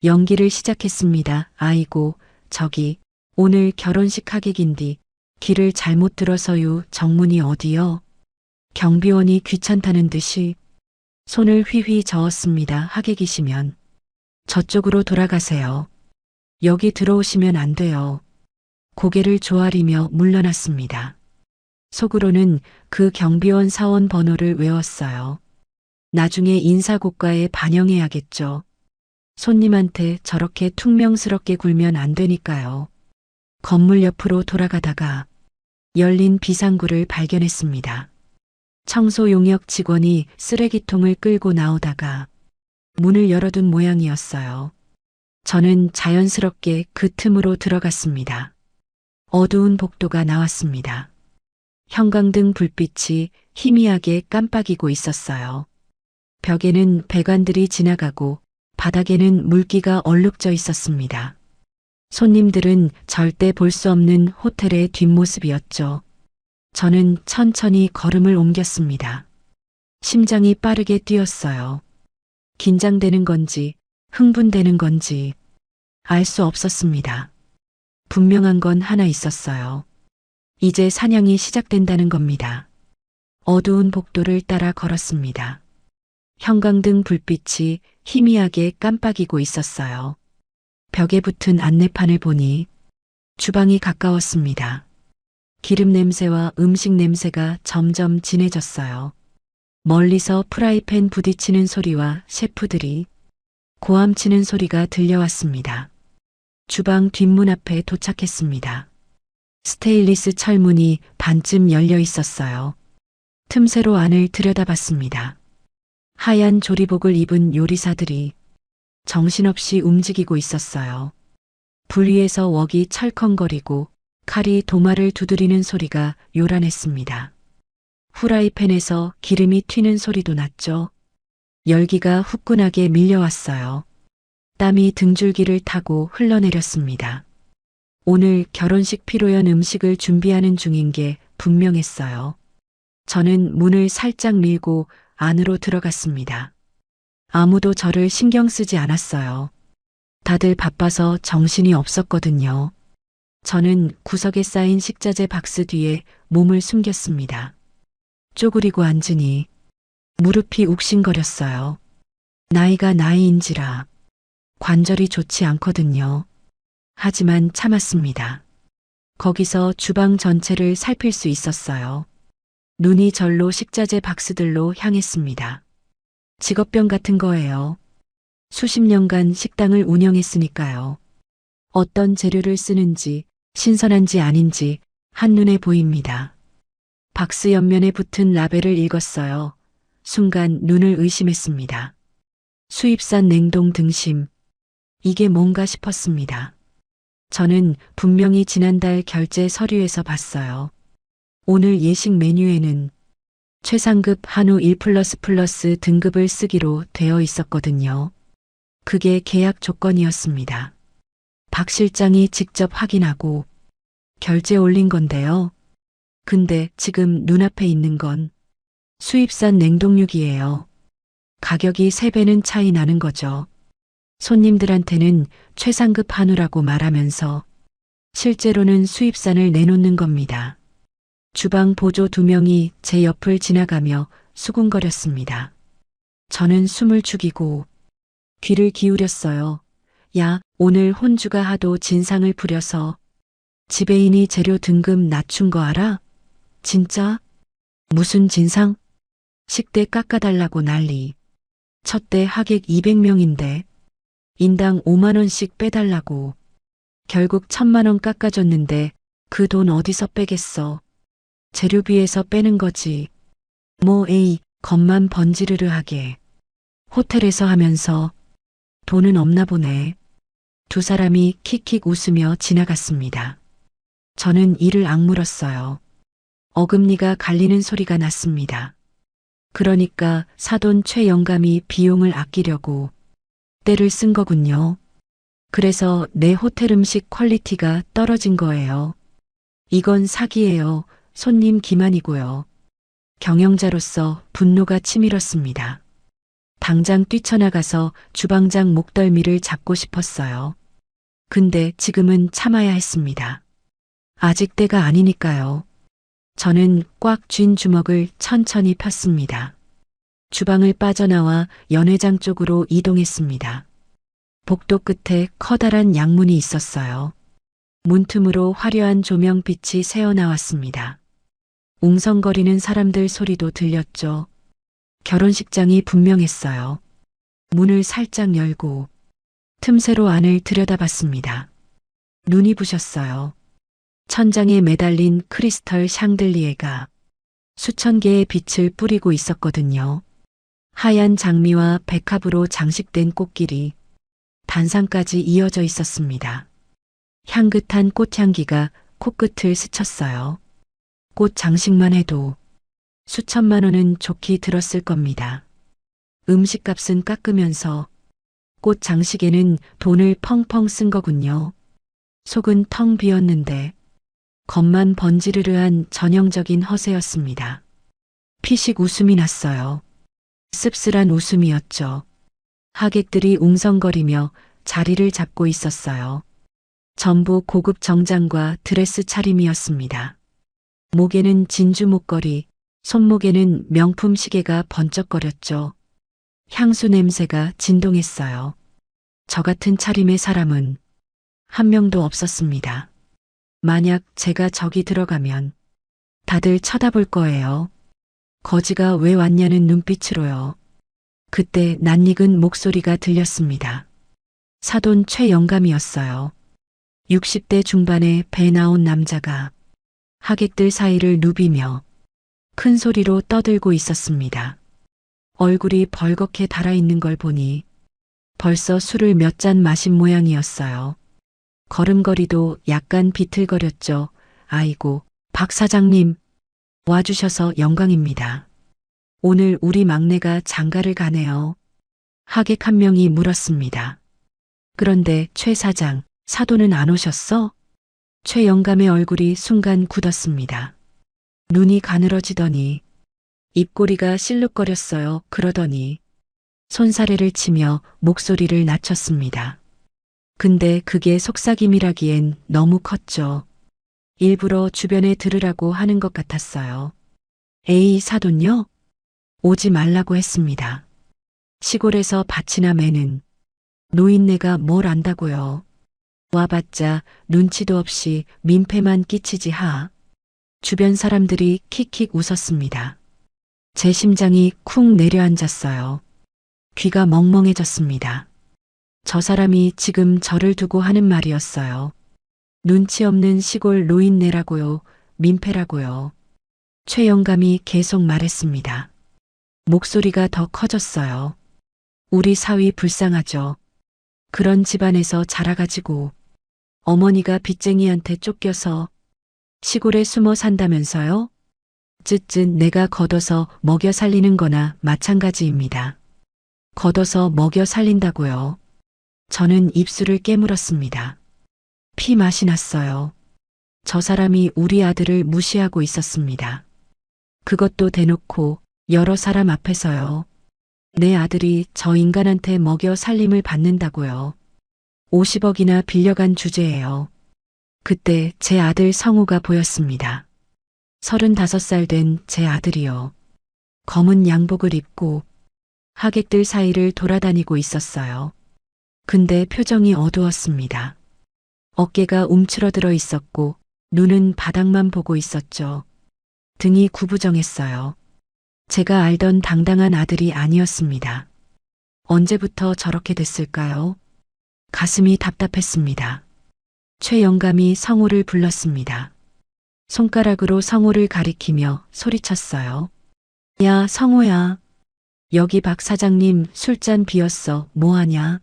연기를 시작했습니다. 아이고, 저기 오늘 결혼식 하객인디 길을 잘못 들어서요. 정문이 어디요? 경비원이 귀찮다는 듯이 손을 휘휘 저었습니다. 하객이시면 저쪽으로 돌아가세요. 여기 들어오시면 안 돼요. 고개를 조아리며 물러났습니다. 속으로는 그 경비원 사원 번호를 외웠어요. 나중에 인사고과에 반영해야겠죠. 손님한테 저렇게 퉁명스럽게 굴면 안 되니까요. 건물 옆으로 돌아가다가 열린 비상구를 발견했습니다. 청소 용역 직원이 쓰레기통을 끌고 나오다가 문을 열어둔 모양이었어요. 저는 자연스럽게 그 틈으로 들어갔습니다. 어두운 복도가 나왔습니다. 형광등 불빛이 희미하게 깜빡이고 있었어요. 벽에는 배관들이 지나가고 바닥에는 물기가 얼룩져 있었습니다. 손님들은 절대 볼 수 없는 호텔의 뒷모습이었죠. 저는 천천히 걸음을 옮겼습니다. 심장이 빠르게 뛰었어요. 긴장되는 건지 흥분되는 건지 알 수 없었습니다. 분명한 건 하나 있었어요. 이제 사냥이 시작된다는 겁니다. 어두운 복도를 따라 걸었습니다. 형광등 불빛이 희미하게 깜빡이고 있었어요. 벽에 붙은 안내판을 보니 주방이 가까웠습니다. 기름 냄새와 음식 냄새가 점점 진해졌어요. 멀리서 프라이팬 부딪히는 소리와 셰프들이 고함치는 소리가 들려왔습니다. 주방 뒷문 앞에 도착했습니다. 스테인리스 철문이 반쯤 열려 있었어요. 틈새로 안을 들여다봤습니다. 하얀 조리복을 입은 요리사들이 정신없이 움직이고 있었어요. 불 위에서 웍이 철컹거리고 칼이 도마를 두드리는 소리가 요란했습니다. 후라이팬에서 기름이 튀는 소리도 났죠. 열기가 후끈하게 밀려왔어요. 땀이 등줄기를 타고 흘러내렸습니다. 오늘 결혼식 피로연 음식을 준비하는 중인 게 분명했어요. 저는 문을 살짝 밀고 안으로 들어갔습니다. 아무도 저를 신경 쓰지 않았어요. 다들 바빠서 정신이 없었거든요. 저는 구석에 쌓인 식자재 박스 뒤에 몸을 숨겼습니다. 쪼그리고 앉으니 무릎이 욱신거렸어요. 나이가 나이인지라 관절이 좋지 않거든요. 하지만 참았습니다. 거기서 주방 전체를 살필 수 있었어요. 눈이 절로 식자재 박스들로 향했습니다. 직업병 같은 거예요. 수십 년간 식당을 운영했으니까요. 어떤 재료를 쓰는지 신선한지 아닌지 한눈에 보입니다. 박스 옆면에 붙은 라벨을 읽었어요. 순간 눈을 의심했습니다. 수입산 냉동 등심. 이게 뭔가 싶었습니다. 저는 분명히 지난달 결제 서류에서 봤어요. 오늘 예식 메뉴에는 최상급 한우 1+++ 등급을 쓰기로 되어 있었거든요. 그게 계약 조건이었습니다. 박 실장이 직접 확인하고 결제 올린 건데요. 근데 지금 눈앞에 있는 건 수입산 냉동육이에요. 가격이 3배는 차이 나는 거죠. 손님들한테는 최상급 한우라고 말하면서 실제로는 수입산을 내놓는 겁니다. 주방 보조 2명이 제 옆을 지나가며 수군거렸습니다. 저는 숨을 죽이고 귀를 기울였어요. 야, 오늘 혼주가 하도 진상을 부려서 지배인이 재료 등급 낮춘 거 알아? 진짜? 무슨 진상? 식대 깎아달라고 난리. 첫대 하객 200명인데 인당 5만 원씩 빼달라고. 결국 1,000만 원 깎아줬는데 그 돈 어디서 빼겠어. 재료비에서 빼는 거지. 뭐 에이, 겉만 번지르르하게. 호텔에서 하면서 돈은 없나 보네. 두 사람이 킥킥 웃으며 지나갔습니다. 저는 이를 악물었어요. 어금니가 갈리는 소리가 났습니다. 그러니까 사돈 최 영감이 비용을 아끼려고 때를 쓴 거군요. 그래서 내 호텔 음식 퀄리티가 떨어진 거예요. 이건 사기예요. 손님 기만이고요. 경영자로서 분노가 치밀었습니다. 당장 뛰쳐나가서 주방장 목덜미를 잡고 싶었어요. 근데 지금은 참아야 했습니다. 아직 때가 아니니까요. 저는 꽉 쥔 주먹을 천천히 폈습니다. 주방을 빠져나와 연회장 쪽으로 이동했습니다. 복도 끝에 커다란 양문이 있었어요. 문틈으로 화려한 조명빛이 새어나왔습니다. 웅성거리는 사람들 소리도 들렸죠. 결혼식장이 분명했어요. 문을 살짝 열고 틈새로 안을 들여다봤습니다. 눈이 부셨어요. 천장에 매달린 크리스털 샹들리에가 수천 개의 빛을 뿌리고 있었거든요. 하얀 장미와 백합으로 장식된 꽃길이 단상까지 이어져 있었습니다. 향긋한 꽃향기가 코끝을 스쳤어요. 꽃 장식만 해도 수천만 원은 좋게 들었을 겁니다. 음식값은 깎으면서 꽃 장식에는 돈을 펑펑 쓴 거군요. 속은 텅 비었는데 겉만 번지르르한 전형적인 허세였습니다. 피식 웃음이 났어요. 씁쓸한 웃음이었죠. 하객들이 웅성거리며 자리를 잡고 있었어요. 전부 고급 정장과 드레스 차림이었습니다. 목에는 진주 목걸이, 손목에는 명품 시계가 번쩍거렸죠. 향수 냄새가 진동했어요. 저 같은 차림의 사람은 한 명도 없었습니다. 만약 제가 저기 들어가면 다들 쳐다볼 거예요. 거지가 왜 왔냐는 눈빛으로요. 그때 낯익은 목소리가 들렸습니다. 사돈 최 영감이었어요. 60대 중반의 배 나온 남자가 하객들 사이를 누비며 큰 소리로 떠들고 있었습니다. 얼굴이 벌겋게 달아있는 걸 보니 벌써 술을 몇 잔 마신 모양이었어요. 걸음걸이도 약간 비틀거렸죠. 아이고, 박 사장님, 와주셔서 영광입니다. 오늘 우리 막내가 장가를 가네요. 하객 한 명이 물었습니다. 그런데 최 사장, 사돈은 안 오셨어? 최영감의 얼굴이 순간 굳었습니다. 눈이 가늘어지더니 입꼬리가 실룩거렸어요. 그러더니 손사래를 치며 목소리를 낮췄습니다. 근데 그게 속삭임이라기엔 너무 컸죠. 일부러 주변에 들으라고 하는 것 같았어요. 에이, 사돈요? 오지 말라고 했습니다. 시골에서 밭이나 매는 노인네가 뭘 안다고요. 와봤자 눈치도 없이 민폐만 끼치지 하. 주변 사람들이 킥킥 웃었습니다. 제 심장이 쿵 내려앉았어요. 귀가 멍멍해졌습니다. 저 사람이 지금 저를 두고 하는 말이었어요. 눈치 없는 시골 노인네라고요. 민폐라고요. 최영감이 계속 말했습니다. 목소리가 더 커졌어요. 우리 사위 불쌍하죠. 그런 집안에서 자라가지고 어머니가 빚쟁이한테 쫓겨서 시골에 숨어 산다면서요? 쯧쯧 내가 걷어서 먹여 살리는 거나 마찬가지입니다. 걷어서 먹여 살린다고요. 저는 입술을 깨물었습니다. 피 맛이 났어요. 저 사람이 우리 아들을 무시하고 있었습니다. 그것도 대놓고 여러 사람 앞에서요. 내 아들이 저 인간한테 먹여 살림을 받는다고요. 50억이나 빌려간 주제예요. 그때 제 아들 성우가 보였습니다. 35살 된 제 아들이요. 검은 양복을 입고 하객들 사이를 돌아다니고 있었어요. 근데 표정이 어두웠습니다. 어깨가 움츠러들어 있었고 눈은 바닥만 보고 있었죠. 등이 구부정했어요. 제가 알던 당당한 아들이 아니었습니다. 언제부터 저렇게 됐을까요? 가슴이 답답했습니다. 최영감이 성우를 불렀습니다. 손가락으로 성우를 가리키며 소리쳤어요. 야, 성우야. 여기 박 사장님 술잔 비었어. 뭐하냐?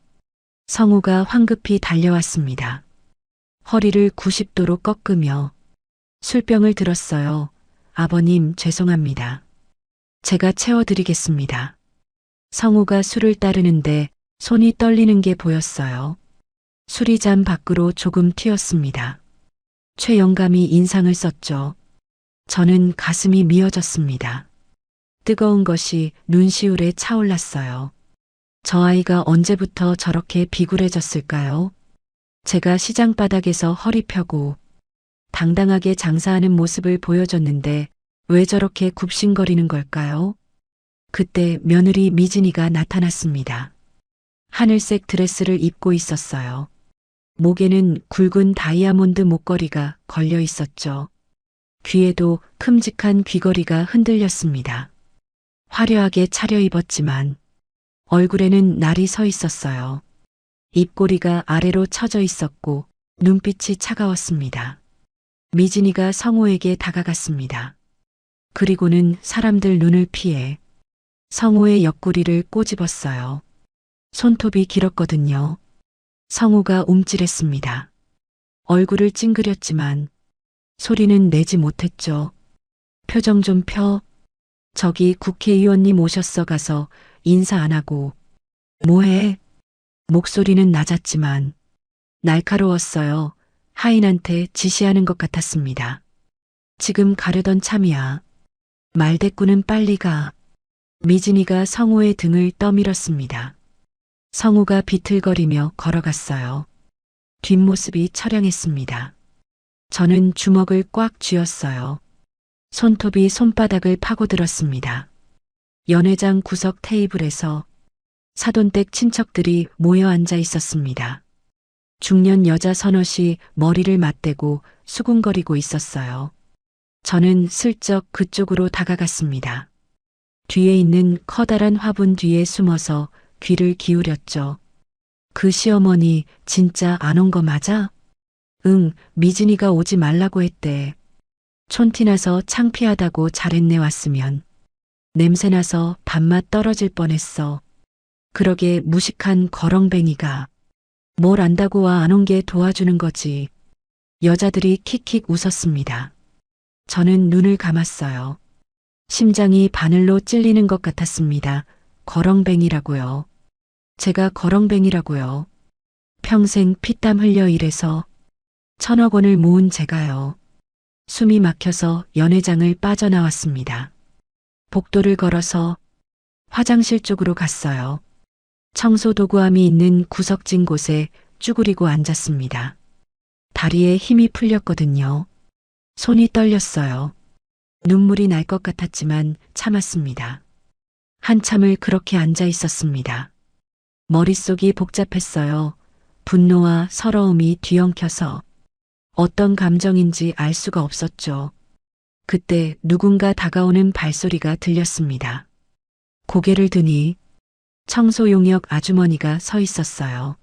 성우가 황급히 달려왔습니다. 허리를 90도로 꺾으며 술병을 들었어요. 아버님, 죄송합니다. 제가 채워드리겠습니다. 성우가 술을 따르는데 손이 떨리는 게 보였어요. 술이 잔 밖으로 조금 튀었습니다. 최영감이 인상을 썼죠. 저는 가슴이 미어졌습니다. 뜨거운 것이 눈시울에 차올랐어요. 저 아이가 언제부터 저렇게 비굴해졌을까요? 제가 시장 바닥에서 허리 펴고 당당하게 장사하는 모습을 보여줬는데 왜 저렇게 굽신거리는 걸까요? 그때 며느리 미진이가 나타났습니다. 하늘색 드레스를 입고 있었어요. 목에는 굵은 다이아몬드 목걸이가 걸려 있었죠. 귀에도 큼직한 귀걸이가 흔들렸습니다. 화려하게 차려입었지만 얼굴에는 날이 서 있었어요. 입꼬리가 아래로 처져 있었고 눈빛이 차가웠습니다. 미진이가 성우에게 다가갔습니다. 그리고는 사람들 눈을 피해 성우의 옆구리를 꼬집었어요. 손톱이 길었거든요. 성우가 움찔했습니다. 얼굴을 찡그렸지만 소리는 내지 못했죠. 표정 좀 펴. 저기 국회의원님 오셨어. 가서 인사 안 하고. 뭐해? 목소리는 낮았지만 날카로웠어요. 하인한테 지시하는 것 같았습니다. 지금 가려던 참이야. 말대꾸는 빨리 가. 미진이가 성우의 등을 떠밀었습니다. 성우가 비틀거리며 걸어갔어요. 뒷모습이 처량했습니다. 저는 주먹을 꽉 쥐었어요. 손톱이 손바닥을 파고들었습니다. 연회장 구석 테이블에서 사돈댁 친척들이 모여 앉아 있었습니다. 중년 여자 서너시 머리를 맞대고 수군거리고 있었어요. 저는 슬쩍 그쪽으로 다가갔습니다. 뒤에 있는 커다란 화분 뒤에 숨어서 귀를 기울였죠. 그 시어머니 진짜 안 온 거 맞아? 응, 미진이가 오지 말라고 했대. 촌티나서 창피하다고 잘했네. 왔으면. 냄새나서 밥맛 떨어질 뻔했어. 그러게 무식한 거렁뱅이가. 뭘 안다고 와 안 온 게 도와주는 거지. 여자들이 킥킥 웃었습니다. 저는 눈을 감았어요. 심장이 바늘로 찔리는 것 같았습니다. 거렁뱅이라고요. 제가 거렁뱅이라고요. 평생 피땀 흘려 일해서 1,000억 원을 모은 제가요. 숨이 막혀서 연회장을 빠져나왔습니다. 복도를 걸어서 화장실 쪽으로 갔어요. 청소 도구함이 있는 구석진 곳에 쭈그리고 앉았습니다. 다리에 힘이 풀렸거든요. 손이 떨렸어요. 눈물이 날 것 같았지만 참았습니다. 한참을 그렇게 앉아 있었습니다. 머릿속이 복잡했어요. 분노와 서러움이 뒤엉켜서 어떤 감정인지 알 수가 없었죠. 그때 누군가 다가오는 발소리가 들렸습니다. 고개를 드니 청소 용역 아주머니가 서 있었어요.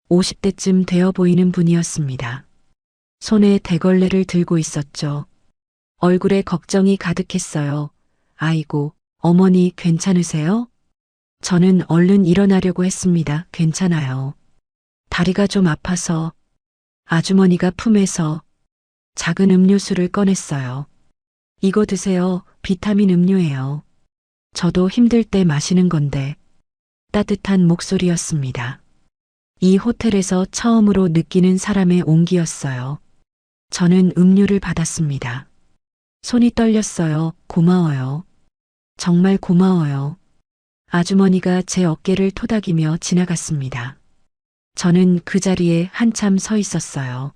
50대쯤 되어 보이는 분이었습니다. 손에 대걸레를 들고 있었죠. 얼굴에 걱정이 가득했어요. 아이고, 어머니 괜찮으세요? 저는 얼른 일어나려고 했습니다. 괜찮아요. 다리가 좀 아파서. 아주머니가 품에서 작은 음료수를 꺼냈어요. 이거 드세요. 비타민 음료예요. 저도 힘들 때 마시는 건데. 따뜻한 목소리였습니다. 이 호텔에서 처음으로 느끼는 사람의 온기였어요. 저는 음료를 받았습니다. 손이 떨렸어요. 고마워요. 정말 고마워요. 아주머니가 제 어깨를 토닥이며 지나갔습니다. 저는 그 자리에 한참 서 있었어요.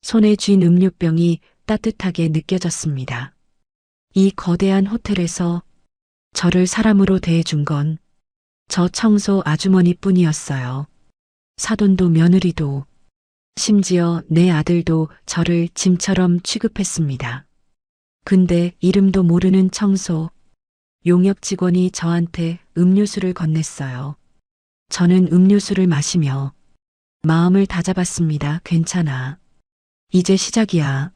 손에 쥔 음료병이 따뜻하게 느껴졌습니다. 이 거대한 호텔에서 저를 사람으로 대해준 건 저 청소 아주머니뿐이었어요. 사돈도 며느리도, 심지어 내 아들도 저를 짐처럼 취급했습니다. 근데 이름도 모르는 청소, 용역 직원이 저한테 음료수를 건넸어요. 저는 음료수를 마시며 마음을 다잡았습니다. 괜찮아. 이제 시작이야.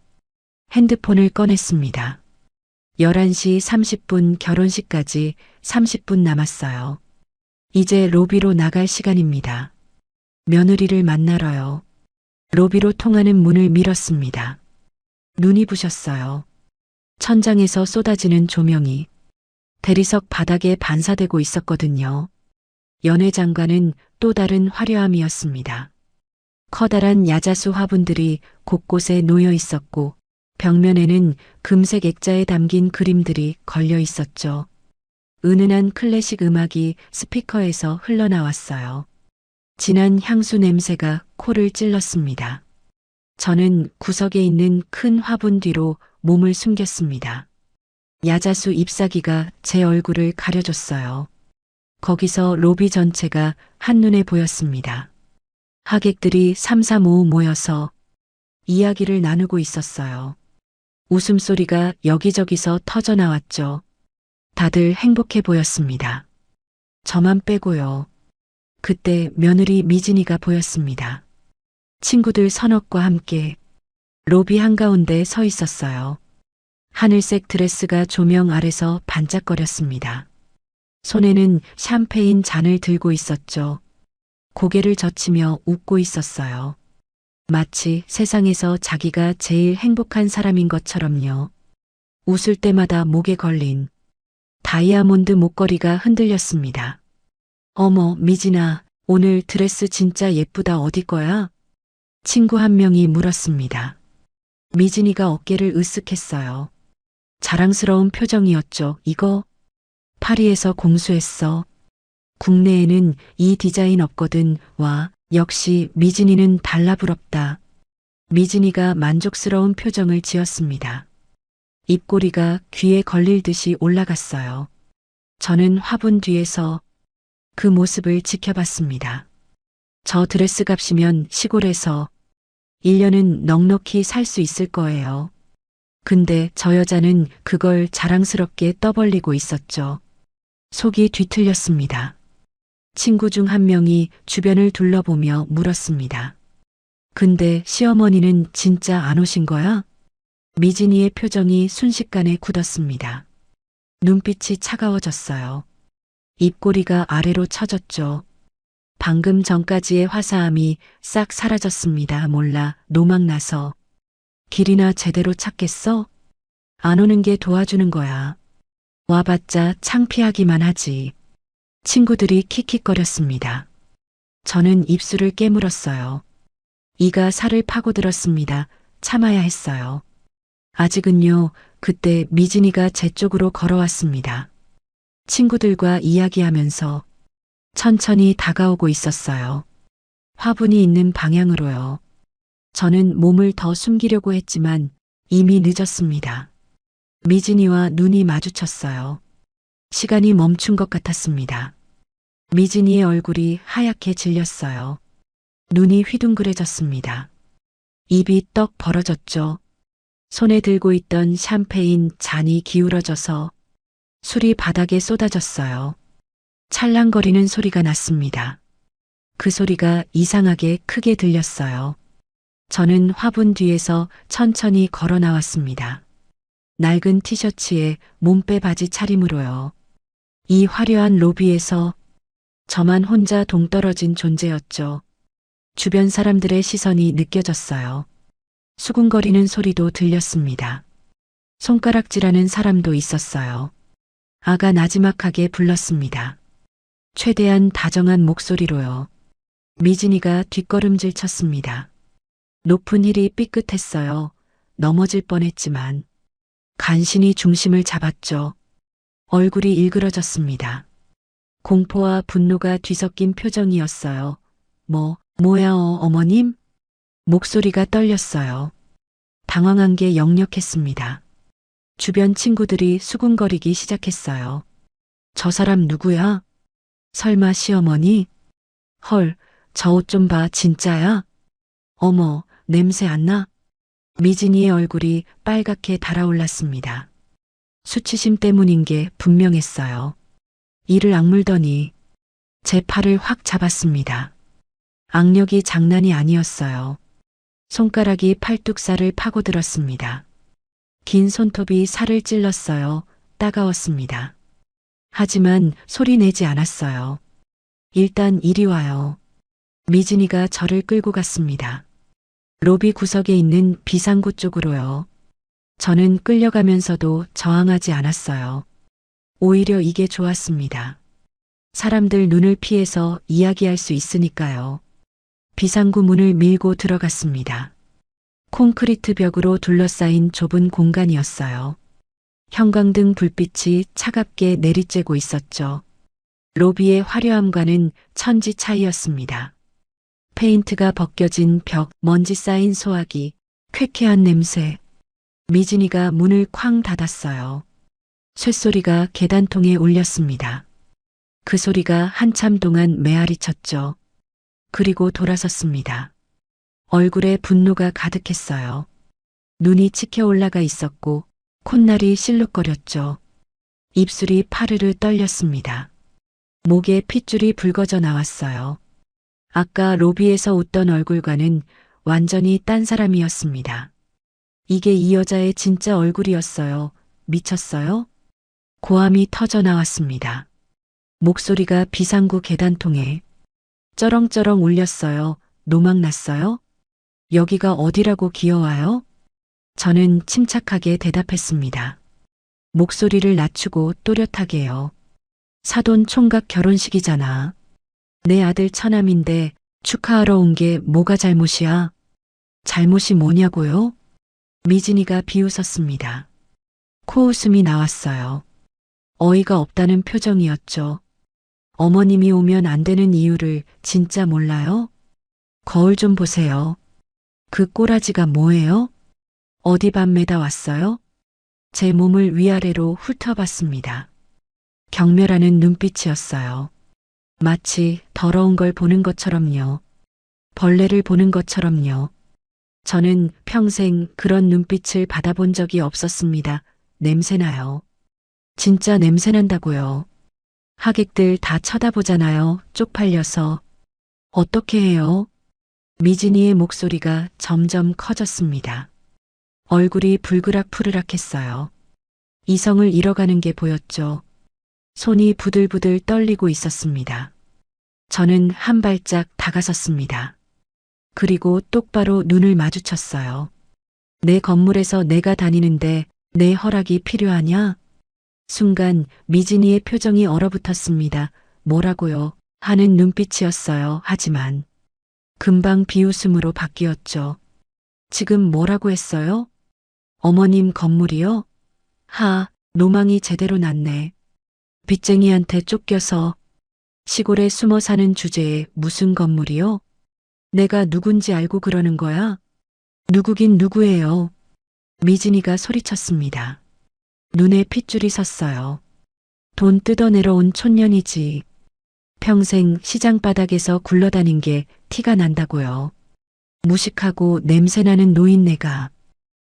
핸드폰을 꺼냈습니다. 11시 30분 결혼식까지 30분 남았어요. 이제 로비로 나갈 시간입니다. 며느리를 만나러요. 로비로 통하는 문을 밀었습니다. 눈이 부셨어요. 천장에서 쏟아지는 조명이 대리석 바닥에 반사되고 있었거든요. 연회장과는 또 다른 화려함이었습니다. 커다란 야자수 화분들이 곳곳에 놓여 있었고 벽면에는 금색 액자에 담긴 그림들이 걸려 있었죠. 은은한 클래식 음악이 스피커에서 흘러나왔어요. 진한 향수 냄새가 코를 찔렀습니다. 저는 구석에 있는 큰 화분 뒤로 몸을 숨겼습니다. 야자수 잎사귀가 제 얼굴을 가려줬어요. 거기서 로비 전체가 한눈에 보였습니다. 하객들이 삼삼오오 모여서 이야기를 나누고 있었어요. 웃음소리가 여기저기서 터져나왔죠. 다들 행복해 보였습니다. 저만 빼고요. 그때 며느리 미진이가 보였습니다. 친구들 서너과 함께 로비 한가운데 서 있었어요. 하늘색 드레스가 조명 아래서 반짝거렸습니다. 손에는 샴페인 잔을 들고 있었죠. 고개를 젖히며 웃고 있었어요. 마치 세상에서 자기가 제일 행복한 사람인 것처럼요. 웃을 때마다 목에 걸린 다이아몬드 목걸이가 흔들렸습니다. 어머, 미진아, 오늘 드레스 진짜 예쁘다. 어디 거야? 친구 한 명이 물었습니다. 미진이가 어깨를 으쓱했어요. 자랑스러운 표정이었죠. 이거 파리에서 공수했어. 국내에는 이 디자인 없거든. 와, 역시 미진이는 달라부럽다. 미진이가 만족스러운 표정을 지었습니다. 입꼬리가 귀에 걸릴 듯이 올라갔어요. 저는 화분 뒤에서 그 모습을 지켜봤습니다. 저 드레스 값이면 시골에서 1년은 넉넉히 살 수 있을 거예요. 근데 저 여자는 그걸 자랑스럽게 떠벌리고 있었죠. 속이 뒤틀렸습니다. 친구 중 한 명이 주변을 둘러보며 물었습니다. 근데 시어머니는 진짜 안 오신 거야? 미진이의 표정이 순식간에 굳었습니다. 눈빛이 차가워졌어요. 입꼬리가 아래로 처졌죠. 방금 전까지의 화사함이 싹 사라졌습니다. 몰라, 노망나서. 길이나 제대로 찾겠어? 안 오는 게 도와주는 거야. 와봤자 창피하기만 하지. 친구들이 킥킥거렸습니다. 저는 입술을 깨물었어요. 이가 살을 파고들었습니다. 참아야 했어요. 아직은요. 그때 미진이가 제 쪽으로 걸어왔습니다. 친구들과 이야기하면서 천천히 다가오고 있었어요. 화분이 있는 방향으로요. 저는 몸을 더 숨기려고 했지만 이미 늦었습니다. 미진이와 눈이 마주쳤어요. 시간이 멈춘 것 같았습니다. 미진이의 얼굴이 하얗게 질렸어요. 눈이 휘둥그레졌습니다. 입이 떡 벌어졌죠. 손에 들고 있던 샴페인 잔이 기울어져서 술이 바닥에 쏟아졌어요. 찰랑거리는 소리가 났습니다. 그 소리가 이상하게 크게 들렸어요. 저는 화분 뒤에서 천천히 걸어 나왔습니다. 낡은 티셔츠에 몸빼 바지 차림으로요. 이 화려한 로비에서 저만 혼자 동떨어진 존재였죠. 주변 사람들의 시선이 느껴졌어요. 수군거리는 소리도 들렸습니다. 손가락질하는 사람도 있었어요. 아가 나지막하게 불렀습니다. 최대한 다정한 목소리로요. 미진이가 뒷걸음질 쳤습니다. 높은 힐이 삐끗했어요. 넘어질 뻔했지만 간신히 중심을 잡았죠. 얼굴이 일그러졌습니다. 공포와 분노가 뒤섞인 표정이었어요. 뭐야 어머님? 목소리가 떨렸어요. 당황한 게 역력했습니다. 주변 친구들이 수군거리기 시작했어요. 저 사람 누구야? 설마 시어머니? 헐, 저 옷 좀 봐, 진짜야? 어머, 냄새 안 나? 미진이의 얼굴이 빨갛게 달아올랐습니다. 수치심 때문인 게 분명했어요. 이를 악물더니 제 팔을 확 잡았습니다. 악력이 장난이 아니었어요. 손가락이 팔뚝살을 파고들었습니다. 긴 손톱이 살을 찔렀어요. 따가웠습니다. 하지만 소리 내지 않았어요. 일단 이리 와요. 미진이가 저를 끌고 갔습니다. 로비 구석에 있는 비상구 쪽으로요. 저는 끌려가면서도 저항하지 않았어요. 오히려 이게 좋았습니다. 사람들 눈을 피해서 이야기할 수 있으니까요. 비상구 문을 밀고 들어갔습니다. 콘크리트 벽으로 둘러싸인 좁은 공간이었어요. 형광등 불빛이 차갑게 내리쬐고 있었죠. 로비의 화려함과는 천지 차이였습니다. 페인트가 벗겨진 벽, 먼지 쌓인 소화기, 쾌쾌한 냄새. 미진이가 문을 쾅 닫았어요. 쇳소리가 계단통에 울렸습니다. 그 소리가 한참 동안 메아리 쳤죠. 그리고 돌아섰습니다. 얼굴에 분노가 가득했어요. 눈이 치켜 올라가 있었고 콧날이 실룩거렸죠. 입술이 파르르 떨렸습니다. 목에 핏줄이 붉어져 나왔어요. 아까 로비에서 웃던 얼굴과는 완전히 딴 사람이었습니다. 이게 이 여자의 진짜 얼굴이었어요. 미쳤어요? 고함이 터져 나왔습니다. 목소리가 비상구 계단통에 쩌렁쩌렁 울렸어요. 노망났어요? 여기가 어디라고 기어와요? 저는 침착하게 대답했습니다. 목소리를 낮추고 또렷하게요. 사돈 총각 결혼식이잖아. 내 아들 처남인데 축하하러 온 게 뭐가 잘못이야? 잘못이 뭐냐고요? 미진이가 비웃었습니다. 코웃음이 나왔어요. 어이가 없다는 표정이었죠. 어머님이 오면 안 되는 이유를 진짜 몰라요? 거울 좀 보세요. 그 꼬라지가 뭐예요? 어디 밤매다 왔어요? 제 몸을 위아래로 훑어봤습니다. 경멸하는 눈빛이었어요. 마치 더러운 걸 보는 것처럼요. 벌레를 보는 것처럼요. 저는 평생 그런 눈빛을 받아본 적이 없었습니다. 냄새나요. 진짜 냄새난다고요. 하객들 다 쳐다보잖아요. 쪽팔려서. 어떻게 해요? 미진이의 목소리가 점점 커졌습니다. 얼굴이 불그락푸르락했어요. 이성을 잃어가는 게 보였죠. 손이 부들부들 떨리고 있었습니다. 저는 한 발짝 다가섰습니다. 그리고 똑바로 눈을 마주쳤어요. 내 건물에서 내가 다니는데 내 허락이 필요하냐? 순간 미진이의 표정이 얼어붙었습니다. 뭐라고요? 하는 눈빛이었어요. 하지만 금방 비웃음으로 바뀌었죠. 지금 뭐라고 했어요? 어머님 건물이요? 로망이 제대로 났네. 빚쟁이한테 쫓겨서 시골에 숨어 사는 주제에 무슨 건물이요? 내가 누군지 알고 그러는 거야? 누구긴 누구예요? 미진이가 소리쳤습니다. 눈에 핏줄이 섰어요. 돈 뜯어내러 온 촌년이지. 평생 시장 바닥에서 굴러다닌 게 티가 난다고요. 무식하고 냄새나는 노인네가.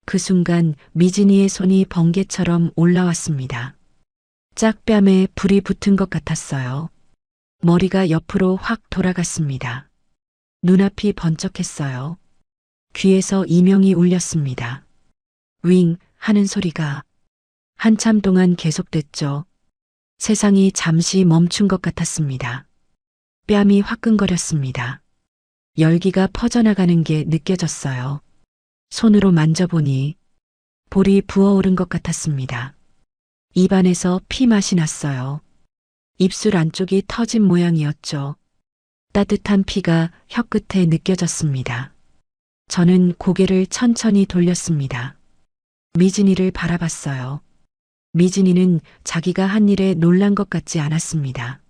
그 순간 미진이의 손이 번개처럼 올라왔습니다. 짝뺨에 불이 붙은 것 같았어요. 머리가 옆으로 확 돌아갔습니다. 눈앞이 번쩍했어요. 귀에서 이명이 울렸습니다. 윙 하는 소리가 한참 동안 계속됐죠. 세상이 잠시 멈춘 것 같았습니다. 뺨이 화끈거렸습니다. 열기가 퍼져나가는 게 느껴졌어요. 손으로 만져보니 볼이 부어오른 것 같았습니다. 입안에서 피 맛이 났어요. 입술 안쪽이 터진 모양이었죠. 따뜻한 피가 혀끝에 느껴졌습니다. 저는 고개를 천천히 돌렸습니다. 미진이를 바라봤어요. 미진이는 자기가 한 일에 놀란 것 같지 않았습니다.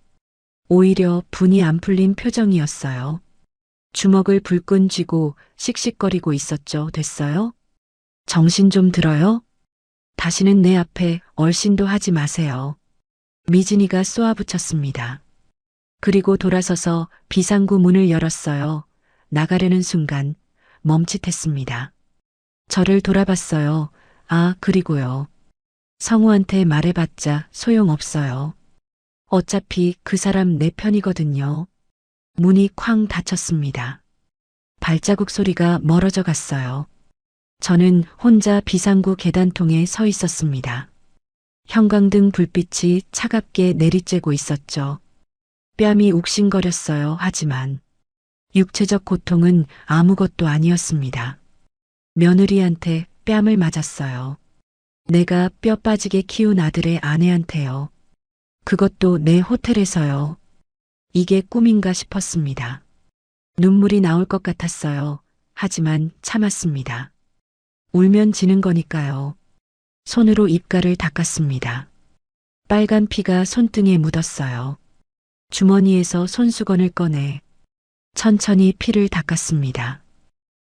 오히려 분이 안 풀린 표정이었어요. 주먹을 불끈 쥐고 씩씩거리고 있었죠. 됐어요? 정신 좀 들어요? 다시는 내 앞에 얼씬도 하지 마세요. 미진이가 쏘아붙였습니다. 그리고 돌아서서 비상구 문을 열었어요. 나가려는 순간 멈칫했습니다. 저를 돌아봤어요. 그리고요. 성우한테 말해봤자 소용없어요. 어차피 그 사람 내 편이거든요. 문이 쾅 닫혔습니다. 발자국 소리가 멀어져 갔어요. 저는 혼자 비상구 계단통에 서 있었습니다. 형광등 불빛이 차갑게 내리쬐고 있었죠. 뺨이 욱신거렸어요. 하지만 육체적 고통은 아무것도 아니었습니다. 며느리한테 뺨을 맞았어요. 내가 뼈 빠지게 키운 아들의 아내한테요. 그것도 내 호텔에서요. 이게 꿈인가 싶었습니다. 눈물이 나올 것 같았어요. 하지만 참았습니다. 울면 지는 거니까요. 손으로 입가를 닦았습니다. 빨간 피가 손등에 묻었어요. 주머니에서 손수건을 꺼내 천천히 피를 닦았습니다.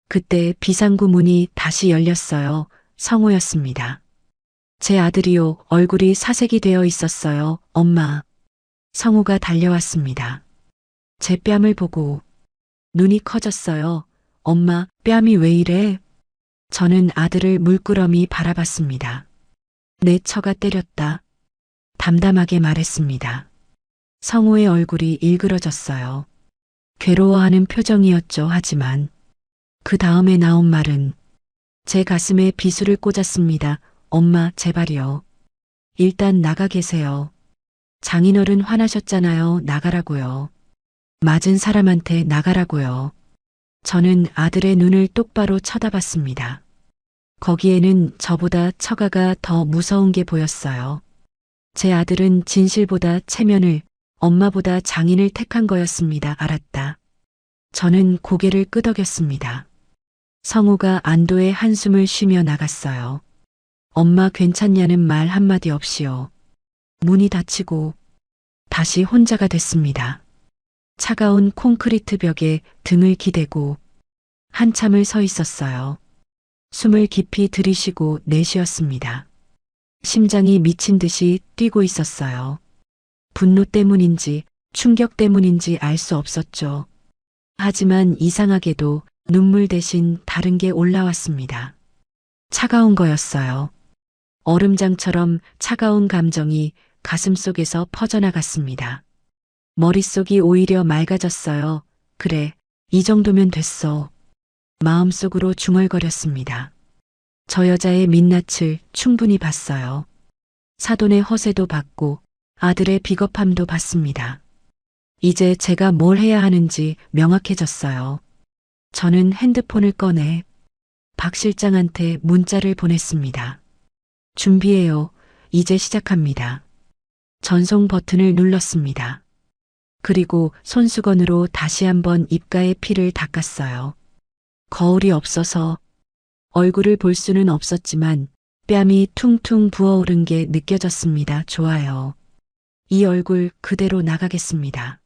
그때 비상구 문이 다시 열렸어요. 성우였습니다. 제 아들이요. 얼굴이 사색이 되어 있었어요. 엄마. 성우가 달려왔습니다. 제 뺨을 보고 눈이 커졌어요. 엄마, 뺨이 왜 이래? 저는 아들을 물끄러미 바라봤습니다. 내 처가 때렸다. 담담하게 말했습니다. 성우의 얼굴이 일그러졌어요. 괴로워하는 표정이었죠. 하지만 그 다음에 나온 말은 제 가슴에 비수를 꽂았습니다. 엄마, 제발요. 일단 나가 계세요. 장인어른 화나셨잖아요. 나가라고요. 맞은 사람한테 나가라고요. 저는 아들의 눈을 똑바로 쳐다봤습니다. 거기에는 저보다 처가가 더 무서운 게 보였어요. 제 아들은 진실보다 체면을, 엄마보다 장인을 택한 거였습니다. 알았다. 저는 고개를 끄덕였습니다. 성우가 안도의 한숨을 쉬며 나갔어요. 엄마 괜찮냐는 말 한마디 없이요. 문이 닫히고 다시 혼자가 됐습니다. 차가운 콘크리트 벽에 등을 기대고 한참을 서 있었어요. 숨을 깊이 들이쉬고 내쉬었습니다. 심장이 미친 듯이 뛰고 있었어요. 분노 때문인지 충격 때문인지 알 수 없었죠. 하지만 이상하게도 눈물 대신 다른 게 올라왔습니다. 차가운 거였어요. 얼음장처럼 차가운 감정이 가슴속에서 퍼져나갔습니다. 머릿속이 오히려 맑아졌어요. 그래, 이 정도면 됐어. 마음속으로 중얼거렸습니다. 저 여자의 민낯을 충분히 봤어요. 사돈의 허세도 봤고 아들의 비겁함도 봤습니다. 이제 제가 뭘 해야 하는지 명확해졌어요. 저는 핸드폰을 꺼내 박 실장한테 문자를 보냈습니다. 준비해요. 이제 시작합니다. 전송 버튼을 눌렀습니다. 그리고 손수건으로 다시 한번 입가에 피를 닦았어요. 거울이 없어서 얼굴을 볼 수는 없었지만 뺨이 퉁퉁 부어오른 게 느껴졌습니다. 좋아요. 이 얼굴 그대로 나가겠습니다.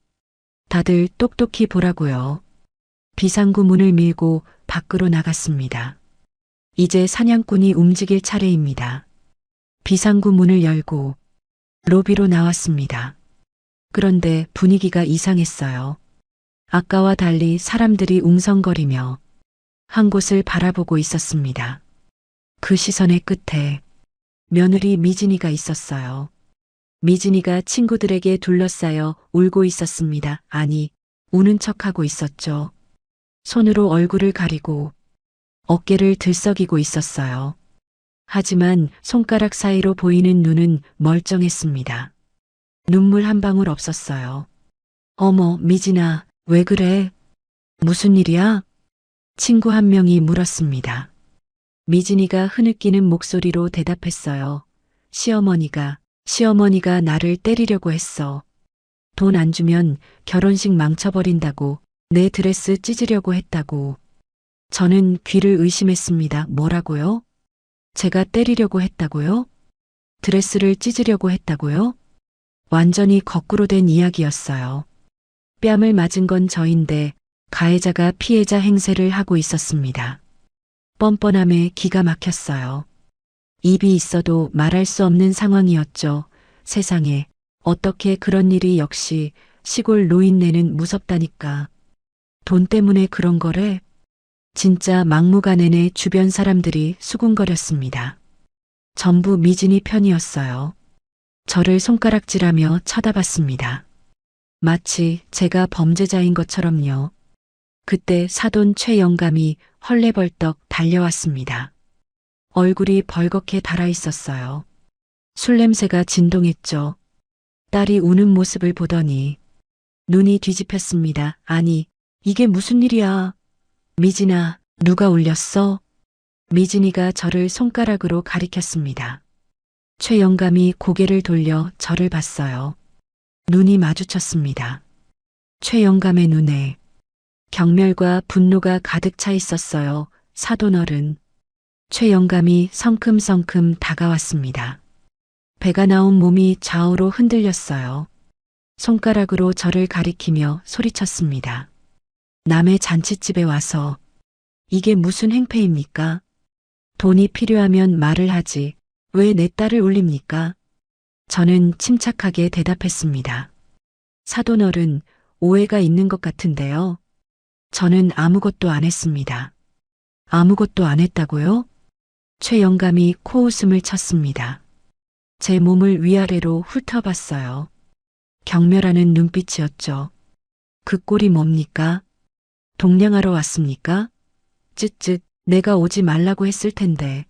다들 똑똑히 보라고요. 비상구 문을 밀고 밖으로 나갔습니다. 이제 사냥꾼이 움직일 차례입니다. 비상구 문을 열고 로비로 나왔습니다. 그런데 분위기가 이상했어요. 아까와 달리 사람들이 웅성거리며 한 곳을 바라보고 있었습니다. 그 시선의 끝에 며느리 미진이가 있었어요. 미진이가 친구들에게 둘러싸여 울고 있었습니다. 아니, 우는 척하고 있었죠. 손으로 얼굴을 가리고 어깨를 들썩이고 있었어요. 하지만 손가락 사이로 보이는 눈은 멀쩡했습니다. 눈물 한 방울 없었어요. 어머, 미진아, 왜 그래? 무슨 일이야? 친구 한 명이 물었습니다. 미진이가 흐느끼는 목소리로 대답했어요. 시어머니가 나를 때리려고 했어. 돈 안 주면 결혼식 망쳐버린다고, 내 드레스 찢으려고 했다고. 저는 귀를 의심했습니다. 뭐라고요? 제가 때리려고 했다고요? 드레스를 찢으려고 했다고요? 완전히 거꾸로 된 이야기였어요. 뺨을 맞은 건 저인데 가해자가 피해자 행세를 하고 있었습니다. 뻔뻔함에 기가 막혔어요. 입이 있어도 말할 수 없는 상황이었죠. 세상에 어떻게 그런 일이 역시 시골 노인네는 무섭다니까. 돈 때문에 그런 거래? 진짜 막무가내내 주변 사람들이 수군거렸습니다. 전부 미진이 편이었어요. 저를 손가락질하며 쳐다봤습니다. 마치 제가 범죄자인 것처럼요. 그때 사돈 최영감이 헐레벌떡 달려왔습니다. 얼굴이 벌겋게 달아있었어요. 술 냄새가 진동했죠. 딸이 우는 모습을 보더니 눈이 뒤집혔습니다. 아니, 이게 무슨 일이야? 미진아, 누가 울렸어? 미진이가 저를 손가락으로 가리켰습니다. 최영감이 고개를 돌려 저를 봤어요. 눈이 마주쳤습니다. 최영감의 눈에 경멸과 분노가 가득 차 있었어요. 사돈어른. 최영감이 성큼성큼 다가왔습니다. 배가 나온 몸이 좌우로 흔들렸어요. 손가락으로 저를 가리키며 소리쳤습니다. 남의 잔칫집에 와서 이게 무슨 행패입니까? 돈이 필요하면 말을 하지 왜 내 딸을 울립니까? 저는 침착하게 대답했습니다. 사돈어른, 오해가 있는 것 같은데요. 저는 아무것도 안 했습니다. 아무것도 안 했다고요? 최영감이 코웃음을 쳤습니다. 제 몸을 위아래로 훑어봤어요. 경멸하는 눈빛이었죠. 그 꼴이 뭡니까? 동냥하러 왔습니까? 쯧쯧, 내가 오지 말라고 했을 텐데.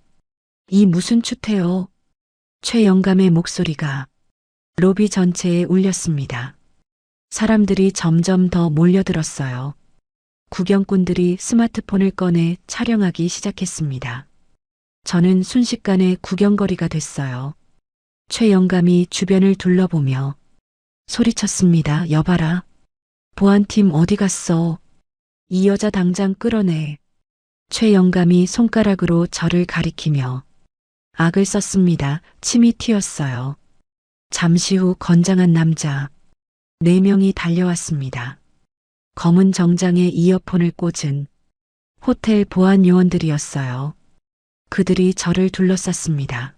이 무슨 추태요? 최영감의 목소리가 로비 전체에 울렸습니다. 사람들이 점점 더 몰려들었어요. 구경꾼들이 스마트폰을 꺼내 촬영하기 시작했습니다. 저는 순식간에 구경거리가 됐어요. 최영감이 주변을 둘러보며 소리쳤습니다. 여봐라. 보안팀 어디 갔어? 이 여자 당장 끌어내. 최영감이 손가락으로 저를 가리키며 악을 썼습니다. 침이 튀었어요. 잠시 후 건장한 남자 4명이 달려왔습니다. 검은 정장에 이어폰을 꽂은 호텔 보안 요원들이었어요. 그들이 저를 둘러쌌습니다.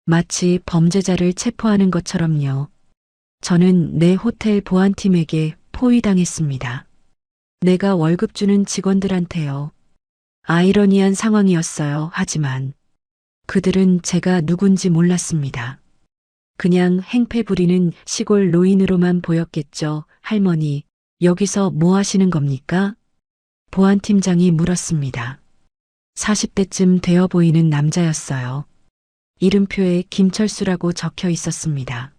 마치 범죄자를 체포하는 것처럼요. 저는 내 호텔 보안팀에게 포위당했습니다. 내가 월급 주는 직원들한테요. 아이러니한 상황이었어요. 하지만 그들은 제가 누군지 몰랐습니다. 그냥 행패 부리는 시골 노인으로만 보였겠죠. 할머니, 여기서 뭐 하시는 겁니까? 보안팀장이 물었습니다. 40대쯤 되어 보이는 남자였어요. 이름표에 김철수라고 적혀 있었습니다.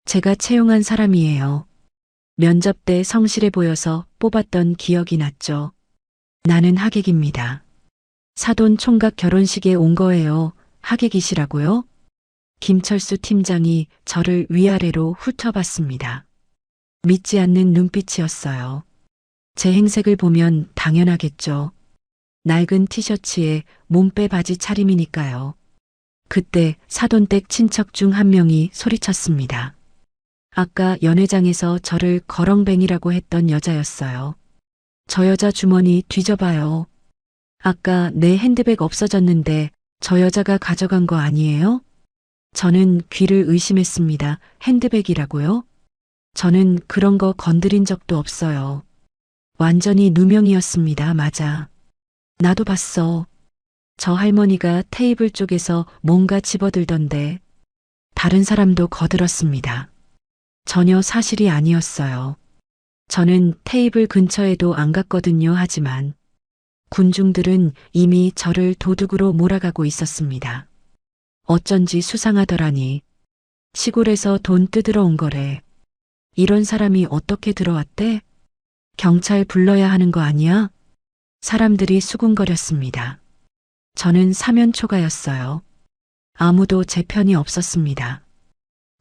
제가 채용한 사람이에요. 면접 때 성실해 보여서 뽑았던 기억이 났죠. 나는 하객입니다. 사돈 총각 결혼식에 온 거예요. 하객이시라고요? 김철수 팀장이 저를 위아래로 훑어봤습니다. 믿지 않는 눈빛이었어요. 제 행색을 보면 당연하겠죠. 낡은 티셔츠에 몸빼 바지 차림이니까요. 그때 사돈댁 친척 중 한 명이 소리쳤습니다. 아까 연회장에서 저를 거렁뱅이라고 했던 여자였어요. 저 여자 주머니 뒤져봐요. 아까 내 핸드백 없어졌는데 저 여자가 가져간 거 아니에요? 저는 귀를 의심했습니다. 핸드백이라고요? 저는 그런 거 건드린 적도 없어요. 완전히 누명이었습니다. 맞아. 나도 봤어. 저 할머니가 테이블 쪽에서 뭔가 집어들던데 다른 사람도 거들었습니다. 전혀 사실이 아니었어요. 저는 테이블 근처에도 안 갔거든요. 하지만 군중들은 이미 저를 도둑으로 몰아가고 있었습니다. 어쩐지 수상하더라니. 시골에서 돈 뜯으러 온 거래. 이런 사람이 어떻게 들어왔대? 경찰 불러야 하는 거 아니야? 사람들이 수군거렸습니다. 저는 사면초가였어요. 아무도 제 편이 없었습니다.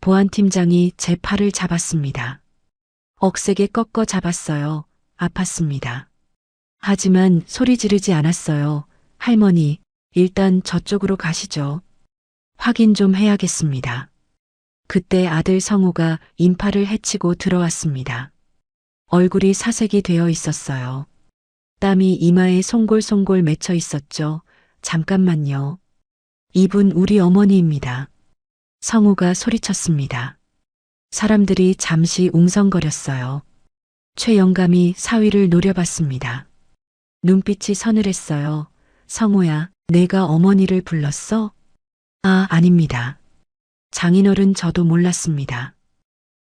보안팀장이 제 팔을 잡았습니다. 억세게 꺾어 잡았어요. 아팠습니다. 하지만 소리 지르지 않았어요. 할머니, 일단 저쪽으로 가시죠. 확인 좀 해야겠습니다. 그때 아들 성우가 인파를 헤치고 들어왔습니다. 얼굴이 사색이 되어 있었어요. 땀이 이마에 송골송골 맺혀 있었죠. 잠깐만요. 이분 우리 어머니입니다. 성우가 소리쳤습니다. 사람들이 잠시 웅성거렸어요. 최 영감이 사위를 노려봤습니다. 눈빛이 서늘했어요. 성우야, 내가 어머니를 불렀어? 아, 아닙니다. 장인어른 저도 몰랐습니다.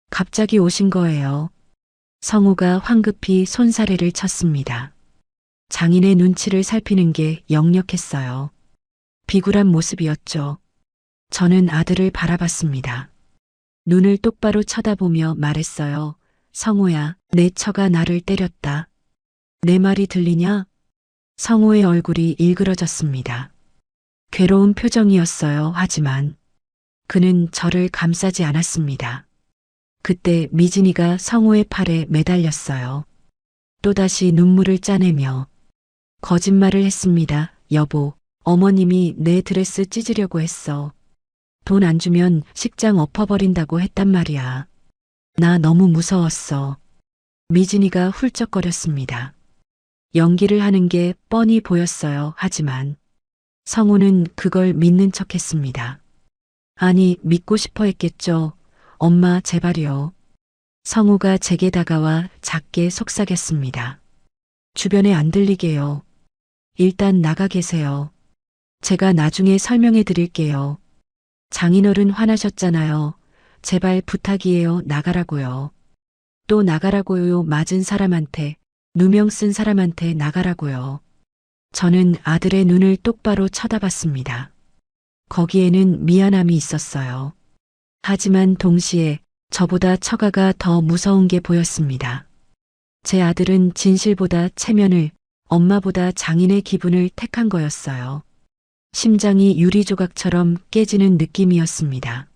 갑자기 오신 거예요. 성우가 황급히 손사래를 쳤습니다. 장인의 눈치를 살피는 게 역력했어요. 비굴한 모습이었죠. 저는 아들을 바라봤습니다. 눈을 똑바로 쳐다보며 말했어요. 성우야, 내 처가 나를 때렸다. 내 말이 들리냐? 성우의 얼굴이 일그러졌습니다. 괴로운 표정이었어요. 하지만 그는 저를 감싸지 않았습니다. 그때 미진이가 성우의 팔에 매달렸어요. 또다시 눈물을 짜내며 거짓말을 했습니다. 여보, 어머님이 내 드레스 찢으려고 했어. 돈 안 주면 식장 엎어버린다고 했단 말이야. 나 너무 무서웠어. 미진이가 훌쩍거렸습니다. 연기를 하는 게 뻔히 보였어요. 하지만 성우는 그걸 믿는 척했습니다. 아니, 믿고 싶어 했겠죠. 엄마, 제발요. 성우가 제게 다가와 작게 속삭였습니다. 주변에 안 들리게요. 일단 나가 계세요. 제가 나중에 설명해 드릴게요. 장인어른 화나셨잖아요. 제발 부탁이에요. 나가라고요. 또 나가라고요. 맞은 사람한테, 누명 쓴 사람한테 나가라고요. 저는 아들의 눈을 똑바로 쳐다봤습니다. 거기에는 미안함이 있었어요. 하지만 동시에 저보다 처가가 더 무서운 게 보였습니다. 제 아들은 진실보다 체면을, 엄마보다 장인의 기분을 택한 거였어요. 심장이 유리조각처럼 깨지는 느낌이었습니다.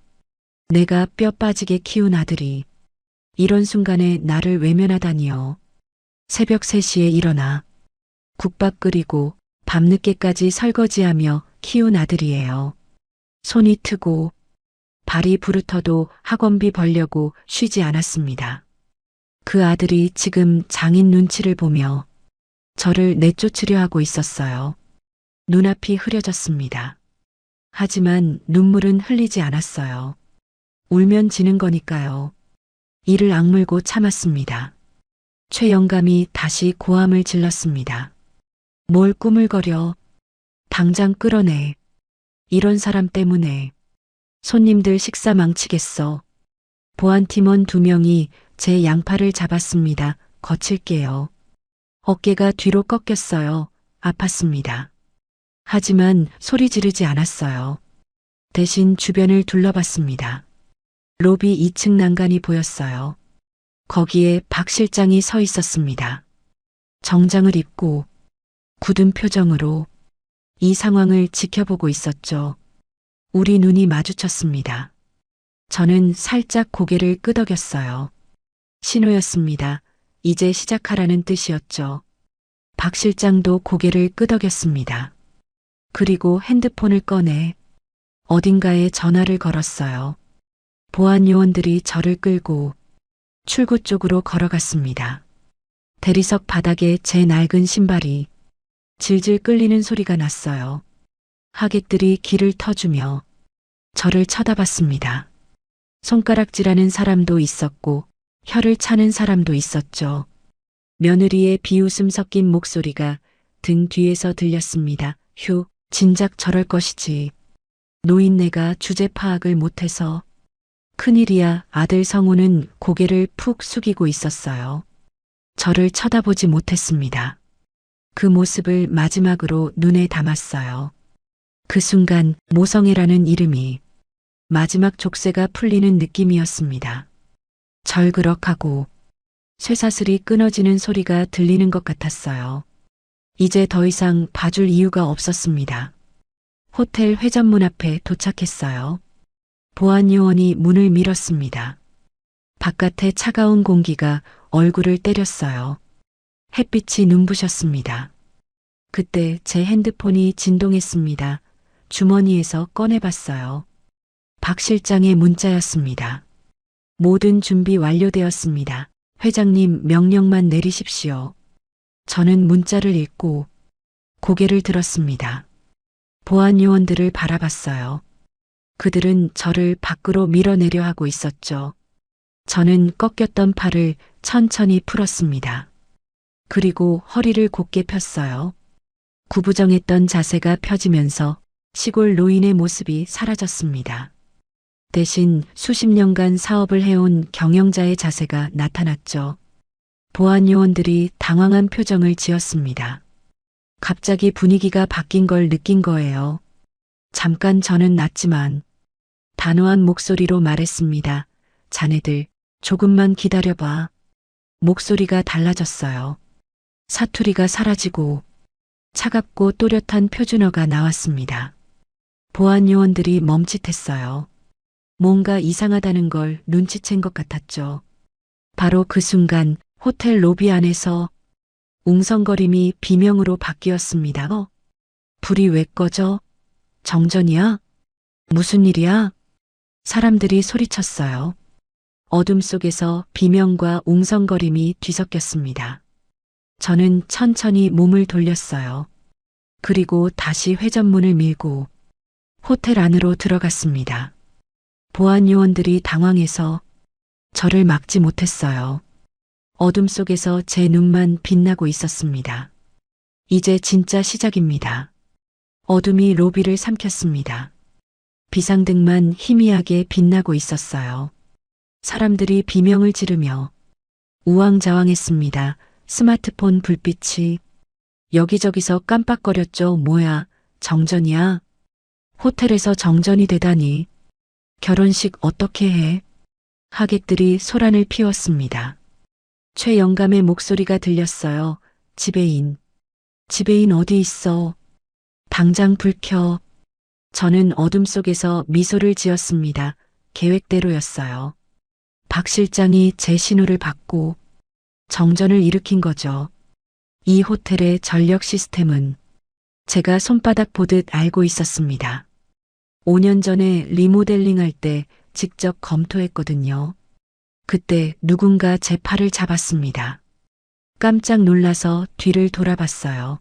내가 뼈 빠지게 키운 아들이 이런 순간에 나를 외면하다니요. 새벽 3시에 일어나 국밥 끓이고 밤늦게까지 설거지하며 키운 아들이에요. 손이 트고 발이 부르터도 학원비 벌려고 쉬지 않았습니다. 그 아들이 지금 장인 눈치를 보며 저를 내쫓으려 하고 있었어요. 눈앞이 흐려졌습니다. 하지만 눈물은 흘리지 않았어요. 울면 지는 거니까요. 이를 악물고 참았습니다. 최 영감이 다시 고함을 질렀습니다. 뭘 꾸물거려. 당장 끌어내. 이런 사람 때문에 손님들 식사 망치겠어. 보안팀원 2명이 제 양팔을 잡았습니다. 거칠게요. 어깨가 뒤로 꺾였어요. 아팠습니다. 하지만 소리 지르지 않았어요. 대신 주변을 둘러봤습니다. 로비 2층 난간이 보였어요. 거기에 박 실장이 서 있었습니다. 정장을 입고 굳은 표정으로 이 상황을 지켜보고 있었죠. 우리 눈이 마주쳤습니다. 저는 살짝 고개를 끄덕였어요. 신호였습니다. 이제 시작하라는 뜻이었죠. 박 실장도 고개를 끄덕였습니다. 그리고 핸드폰을 꺼내 어딘가에 전화를 걸었어요. 보안 요원들이 저를 끌고 출구 쪽으로 걸어갔습니다. 대리석 바닥에 제 낡은 신발이 질질 끌리는 소리가 났어요. 하객들이 길을 터주며 저를 쳐다봤습니다. 손가락질하는 사람도 있었고 혀를 차는 사람도 있었죠. 며느리의 비웃음 섞인 목소리가 등 뒤에서 들렸습니다. 휴, 진작 저럴 것이지. 노인네가 주제 파악을 못해서. 큰일이야. 아들 성우는 고개를 푹 숙이고 있었어요. 저를 쳐다보지 못했습니다. 그 모습을 마지막으로 눈에 담았어요. 그 순간 모성애라는 이름이 마지막 족쇄가 풀리는 느낌이었습니다. 절그럭하고 쇠사슬이 끊어지는 소리가 들리는 것 같았어요. 이제 더 이상 봐줄 이유가 없었습니다. 호텔 회전문 앞에 도착했어요. 보안 요원이 문을 밀었습니다. 바깥의 차가운 공기가 얼굴을 때렸어요. 햇빛이 눈부셨습니다. 그때 제 핸드폰이 진동했습니다. 주머니에서 꺼내봤어요. 박 실장의 문자였습니다. 모든 준비 완료되었습니다. 회장님 명령만 내리십시오. 저는 문자를 읽고 고개를 들었습니다. 보안 요원들을 바라봤어요. 그들은 저를 밖으로 밀어내려 하고 있었죠. 저는 꺾였던 팔을 천천히 풀었습니다. 그리고 허리를 곧게 폈어요. 구부정했던 자세가 펴지면서 시골 노인의 모습이 사라졌습니다. 대신 수십 년간 사업을 해온 경영자의 자세가 나타났죠. 보안 요원들이 당황한 표정을 지었습니다. 갑자기 분위기가 바뀐 걸 느낀 거예요. 잠깐 저는 났지만 단호한 목소리로 말했습니다. 자네들 조금만 기다려봐. 목소리가 달라졌어요. 사투리가 사라지고 차갑고 또렷한 표준어가 나왔습니다. 보안 요원들이 멈칫했어요. 뭔가 이상하다는 걸 눈치챈 것 같았죠. 바로 그 순간 호텔 로비 안에서 웅성거림이 비명으로 바뀌었습니다. 불이 왜 꺼져? 정전이야? 무슨 일이야? 사람들이 소리쳤어요. 어둠 속에서 비명과 웅성거림이 뒤섞였습니다. 저는 천천히 몸을 돌렸어요. 그리고 다시 회전문을 밀고 호텔 안으로 들어갔습니다. 보안 요원들이 당황해서 저를 막지 못했어요. 어둠 속에서 제 눈만 빛나고 있었습니다. 이제 진짜 시작입니다. 어둠이 로비를 삼켰습니다. 비상등만 희미하게 빛나고 있었어요. 사람들이 비명을 지르며 우왕좌왕했습니다. 스마트폰 불빛이 여기저기서 깜빡거렸죠. 뭐야, 정전이야? 호텔에서 정전이 되다니. 결혼식 어떻게 해? 하객들이 소란을 피웠습니다. 최영감의 목소리가 들렸어요. 지배인. 지배인 어디 있어? 당장 불 켜. 저는 어둠 속에서 미소를 지었습니다. 계획대로였어요. 박 실장이 제 신호를 받고 정전을 일으킨 거죠. 이 호텔의 전력 시스템은 제가 손바닥 보듯 알고 있었습니다. 5년 전에 리모델링 할 때 직접 검토했거든요. 그때 누군가 제 팔을 잡았습니다. 깜짝 놀라서 뒤를 돌아봤어요.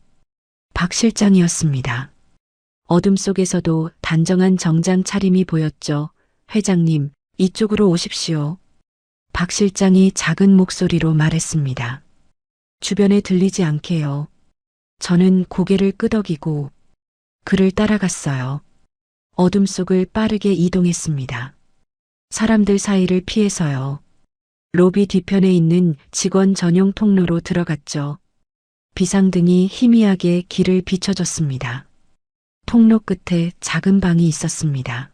박 실장이었습니다. 어둠 속에서도 단정한 정장 차림이 보였죠. 회장님, 이쪽으로 오십시오. 박 실장이 작은 목소리로 말했습니다. 주변에 들리지 않게요. 저는 고개를 끄덕이고 그를 따라갔어요. 어둠 속을 빠르게 이동했습니다. 사람들 사이를 피해서요. 로비 뒤편에 있는 직원 전용 통로로 들어갔죠. 비상등이 희미하게 길을 비춰줬습니다. 통로 끝에 작은 방이 있었습니다.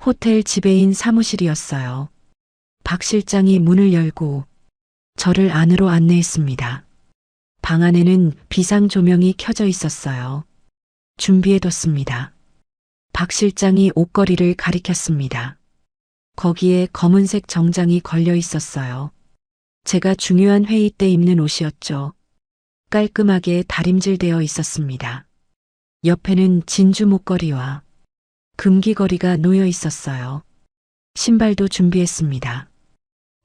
호텔 지배인 사무실이었어요. 박 실장이 문을 열고 저를 안으로 안내했습니다. 방 안에는 비상 조명이 켜져 있었어요. 준비해뒀습니다. 박 실장이 옷걸이를 가리켰습니다. 거기에 검은색 정장이 걸려 있었어요. 제가 중요한 회의 때 입는 옷이었죠. 깔끔하게 다림질되어 있었습니다. 옆에는 진주 목걸이와 금귀걸이가 놓여 있었어요. 신발도 준비했습니다.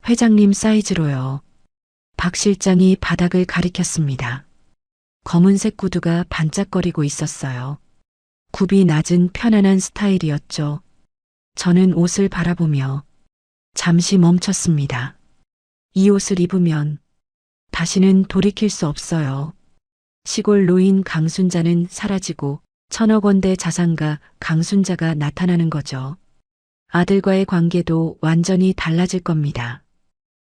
회장님 사이즈로요. 박 실장이 바닥을 가리켰습니다. 검은색 구두가 반짝거리고 있었어요. 굽이 낮은 편안한 스타일이었죠. 저는 옷을 바라보며 잠시 멈췄습니다. 이 옷을 입으면 다시는 돌이킬 수 없어요. 시골 노인 강순자는 사라지고 1,000억 원대 자산가 강순자가 나타나는 거죠. 아들과의 관계도 완전히 달라질 겁니다.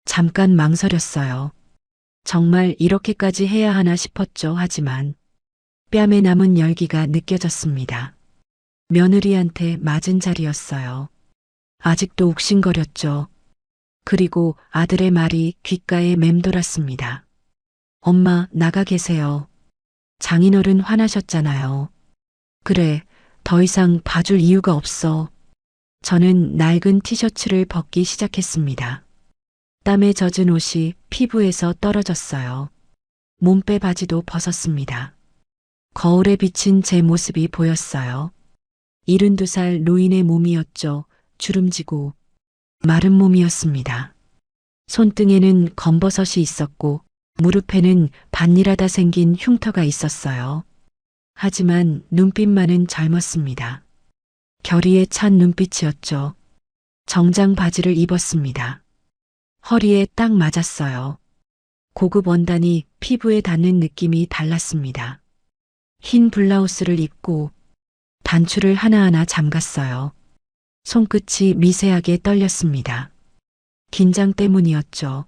잠깐 망설였어요. 정말 이렇게까지 해야 하나 싶었죠. 하지만 뺨에 남은 열기가 느껴졌습니다. 며느리한테 맞은 자리였어요. 아직도 욱신거렸죠. 그리고 아들의 말이 귓가에 맴돌았습니다. 엄마, 나가 계세요. 장인어른 화나셨잖아요. 그래, 더 이상 봐줄 이유가 없어. 저는 낡은 티셔츠를 벗기 시작했습니다. 땀에 젖은 옷이 피부에서 떨어졌어요. 몸빼 바지도 벗었습니다. 거울에 비친 제 모습이 보였어요. 72살 노인의 몸이었죠. 주름지고 마른 몸이었습니다. 손등에는 검버섯이 있었고 무릎에는 반일하다 생긴 흉터가 있었어요. 하지만 눈빛만은 젊었습니다. 결의에 찬 눈빛이었죠. 정장 바지를 입었습니다. 허리에 딱 맞았어요. 고급 원단이 피부에 닿는 느낌이 달랐습니다. 흰 블라우스를 입고 단추를 하나하나 잠갔어요. 손끝이 미세하게 떨렸습니다. 긴장 때문이었죠.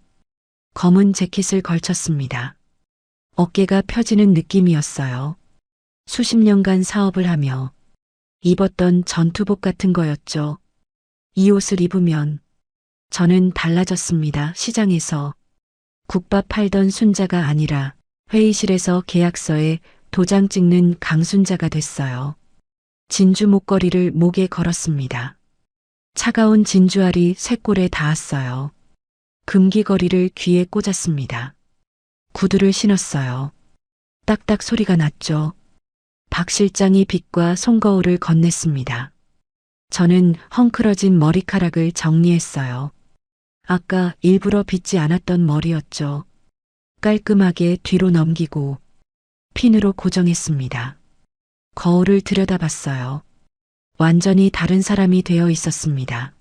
검은 재킷을 걸쳤습니다. 어깨가 펴지는 느낌이었어요. 수십 년간 사업을 하며 입었던 전투복 같은 거였죠. 이 옷을 입으면 저는 달라졌습니다. 시장에서 국밥 팔던 순자가 아니라 회의실에서 계약서에 도장 찍는 강순자가 됐어요. 진주 목걸이를 목에 걸었습니다. 차가운 진주알이 쇄골에 닿았어요. 금귀걸이를 귀에 꽂았습니다. 구두를 신었어요. 딱딱 소리가 났죠. 박 실장이 빗과 손거울을 건넸습니다. 저는 헝클어진 머리카락을 정리했어요. 아까 일부러 빗지 않았던 머리였죠. 깔끔하게 뒤로 넘기고 핀으로 고정했습니다. 거울을 들여다봤어요. 완전히 다른 사람이 되어 있었습니다.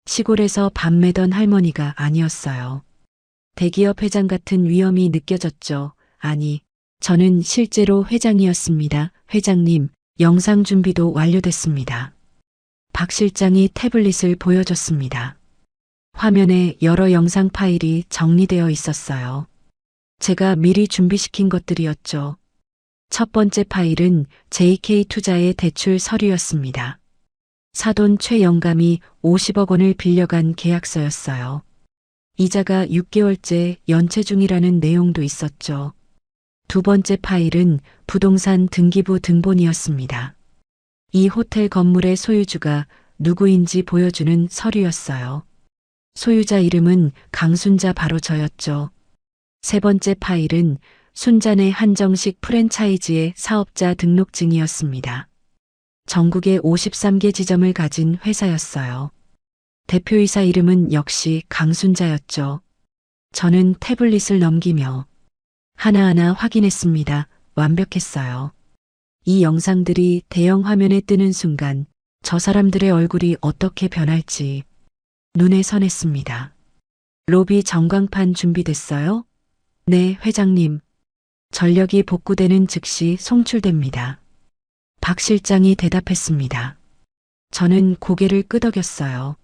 시골에서 밥 매던 할머니가 아니었어요. 대기업 회장 같은 위엄이 느껴졌죠. 아니, 저는 실제로 회장이었습니다. 회장님, 영상 준비도 완료됐습니다. 박 실장이 태블릿을 보여줬습니다. 화면에 여러 영상 파일이 정리되어 있었어요. 제가 미리 준비시킨 것들이었죠. 첫 번째 파일은 JK투자의 대출 서류였습니다. 사돈 최 영감이 50억 원을 빌려간 계약서였어요. 이자가 6개월째 연체 중이라는 내용도 있었죠. 두 번째 파일은 부동산 등기부 등본이었습니다. 이 호텔 건물의 소유주가 누구인지 보여주는 서류였어요. 소유자 이름은 강순자 바로 저였죠. 세 번째 파일은 순잔의 한정식 프랜차이즈의 사업자 등록증이었습니다. 전국에 53개 지점을 가진 회사였어요. 대표이사 이름은 역시 강순자였죠. 저는 태블릿을 넘기며 하나하나 확인했습니다. 완벽했어요. 이 영상들이 대형 화면에 뜨는 순간 저 사람들의 얼굴이 어떻게 변할지 눈에 선했습니다. 로비 전광판 준비됐어요? 네, 회장님. 전력이 복구되는 즉시 송출됩니다. 박 실장이 대답했습니다. 저는 고개를 끄덕였어요.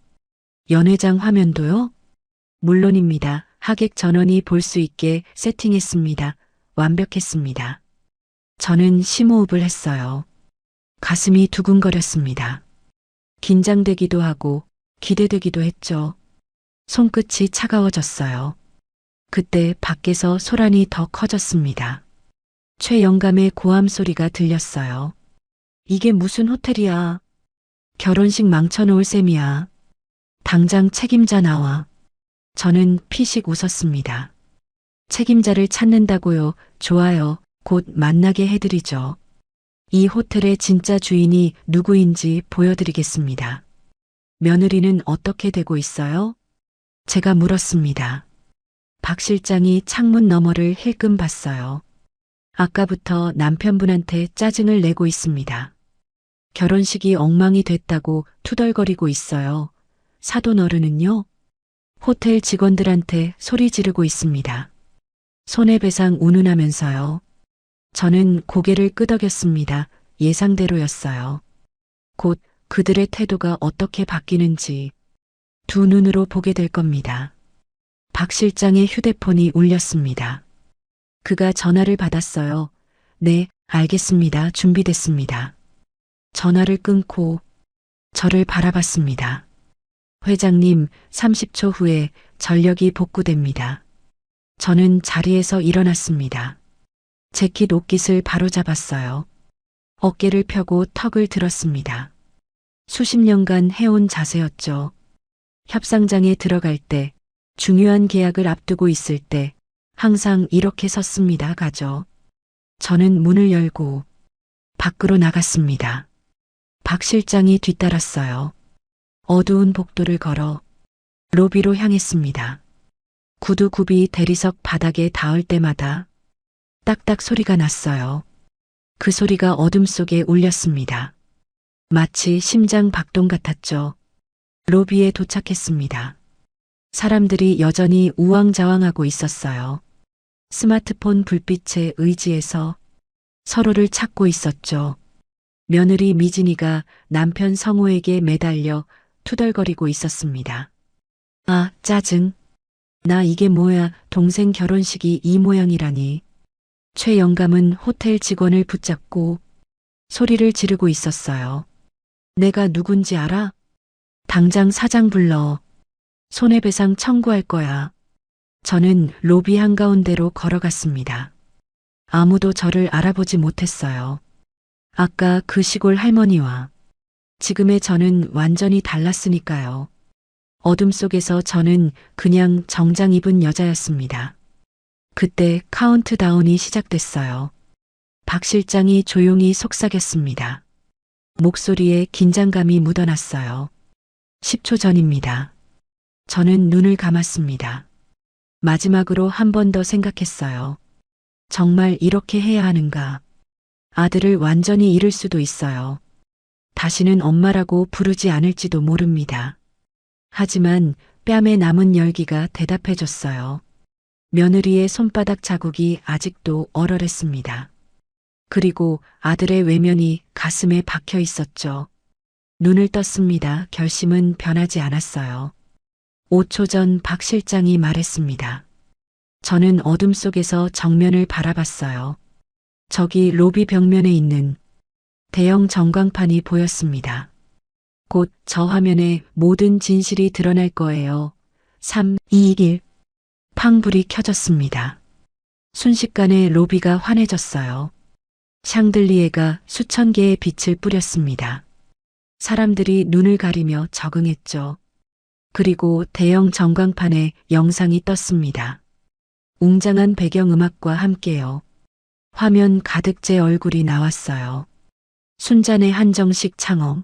연회장 화면도요? 물론입니다. 하객 전원이 볼 수 있게 세팅했습니다. 완벽했습니다. 저는 심호흡을 했어요. 가슴이 두근거렸습니다. 긴장되기도 하고 기대되기도 했죠. 손끝이 차가워졌어요. 그때 밖에서 소란이 더 커졌습니다. 최 영감의 고함 소리가 들렸어요. 이게 무슨 호텔이야. 결혼식 망쳐놓을 셈이야. 당장 책임자 나와. 저는 피식 웃었습니다. 책임자를 찾는다고요? 좋아요. 곧 만나게 해드리죠. 이 호텔의 진짜 주인이 누구인지 보여드리겠습니다. 며느리는 어떻게 되고 있어요? 제가 물었습니다. 박 실장이 창문 너머를 힐끔 봤어요. 아까부터 남편분한테 짜증을 내고 있습니다. 결혼식이 엉망이 됐다고 투덜거리고 있어요. 사돈 어른은요? 호텔 직원들한테 소리 지르고 있습니다. 손해배상 운운하면서요. 저는 고개를 끄덕였습니다. 예상대로였어요. 곧 그들의 태도가 어떻게 바뀌는지 두 눈으로 보게 될 겁니다. 박 실장의 휴대폰이 울렸습니다. 그가 전화를 받았어요. 네, 알겠습니다. 준비됐습니다. 전화를 끊고 저를 바라봤습니다. 회장님, 30초 후에 전력이 복구됩니다. 저는 자리에서 일어났습니다. 재킷 옷깃을 바로잡았어요. 어깨를 펴고 턱을 들었습니다. 수십 년간 해온 자세였죠. 협상장에 들어갈 때, 중요한 계약을 앞두고 있을 때 항상 이렇게 섰습니다. 가죠. 저는 문을 열고 밖으로 나갔습니다. 박 실장이 뒤따랐어요. 어두운 복도를 걸어 로비로 향했습니다. 구두굽이 대리석 바닥에 닿을 때마다 딱딱 소리가 났어요. 그 소리가 어둠 속에 울렸습니다. 마치 심장 박동 같았죠. 로비에 도착했습니다. 사람들이 여전히 우왕좌왕하고 있었어요. 스마트폰 불빛에 의지해서 서로를 찾고 있었죠. 며느리 미진이가 남편 성호에게 매달려 투덜거리고 있었습니다. 아, 짜증. 나 이게 뭐야, 동생 결혼식이 이 모양이라니. 최 영감은 호텔 직원을 붙잡고 소리를 지르고 있었어요. 내가 누군지 알아? 당장 사장 불러. 손해배상 청구할 거야. 저는 로비 한가운데로 걸어갔습니다. 아무도 저를 알아보지 못했어요. 아까 그 시골 할머니와 지금의 저는 완전히 달랐으니까요. 어둠 속에서 저는 그냥 정장 입은 여자였습니다. 그때 카운트다운이 시작됐어요. 박 실장이 조용히 속삭였습니다. 목소리에 긴장감이 묻어났어요. 10초 전입니다. 저는 눈을 감았습니다. 마지막으로 한 번 더 생각했어요. 정말 이렇게 해야 하는가? 아들을 완전히 잃을 수도 있어요. 다시는 엄마라고 부르지 않을지도 모릅니다. 하지만 뺨에 남은 열기가 대답해줬어요. 며느리의 손바닥 자국이 아직도 얼얼했습니다. 그리고 아들의 외면이 가슴에 박혀 있었죠. 눈을 떴습니다. 결심은 변하지 않았어요. 5초 전 박 실장이 말했습니다. 저는 어둠 속에서 정면을 바라봤어요. 저기 로비 벽면에 있는 대형 전광판이 보였습니다. 곧 저 화면에 모든 진실이 드러날 거예요. 3, 2, 1. 팡불이 켜졌습니다. 순식간에 로비가 환해졌어요. 샹들리에가 수천 개의 빛을 뿌렸습니다. 사람들이 눈을 가리며 적응했죠. 그리고 대형 전광판에 영상이 떴습니다. 웅장한 배경음악과 함께요. 화면 가득 제 얼굴이 나왔어요. 순잔의 한정식 창업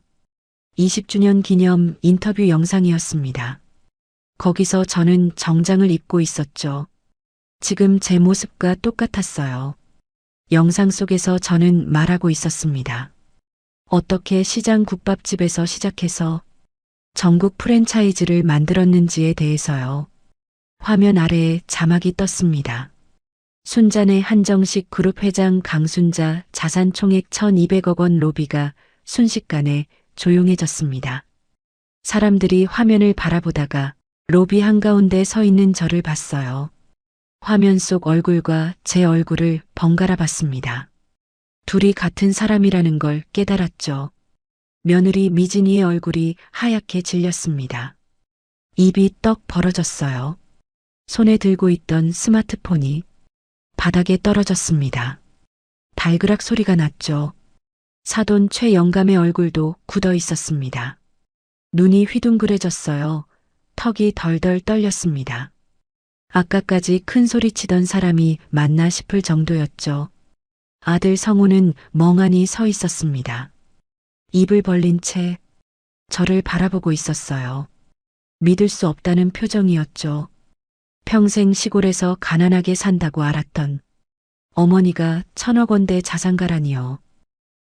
20주년 기념 인터뷰 영상이었습니다. 거기서 저는 정장을 입고 있었죠. 지금 제 모습과 똑같았어요. 영상 속에서 저는 말하고 있었습니다. 어떻게 시장 국밥집에서 시작해서 전국 프랜차이즈를 만들었는지에 대해서요. 화면 아래에 자막이 떴습니다. 순잔의 한정식 그룹 회장 강순자 자산 총액 1200억 원 로비가 순식간에 조용해졌습니다. 사람들이 화면을 바라보다가 로비 한가운데 서 있는 저를 봤어요. 화면 속 얼굴과 제 얼굴을 번갈아 봤습니다. 둘이 같은 사람이라는 걸 깨달았죠. 며느리 미진이의 얼굴이 하얗게 질렸습니다. 입이 떡 벌어졌어요. 손에 들고 있던 스마트폰이 바닥에 떨어졌습니다. 발그락 소리가 났죠. 사돈 최 영감의 얼굴도 굳어 있었습니다. 눈이 휘둥그레졌어요. 턱이 덜덜 떨렸습니다. 아까까지 큰 소리 치던 사람이 맞나 싶을 정도였죠. 아들 성우는 멍하니 서 있었습니다. 입을 벌린 채 저를 바라보고 있었어요. 믿을 수 없다는 표정이었죠. 평생 시골에서 가난하게 산다고 알았던 어머니가 1,000억 원대 자산가라니요.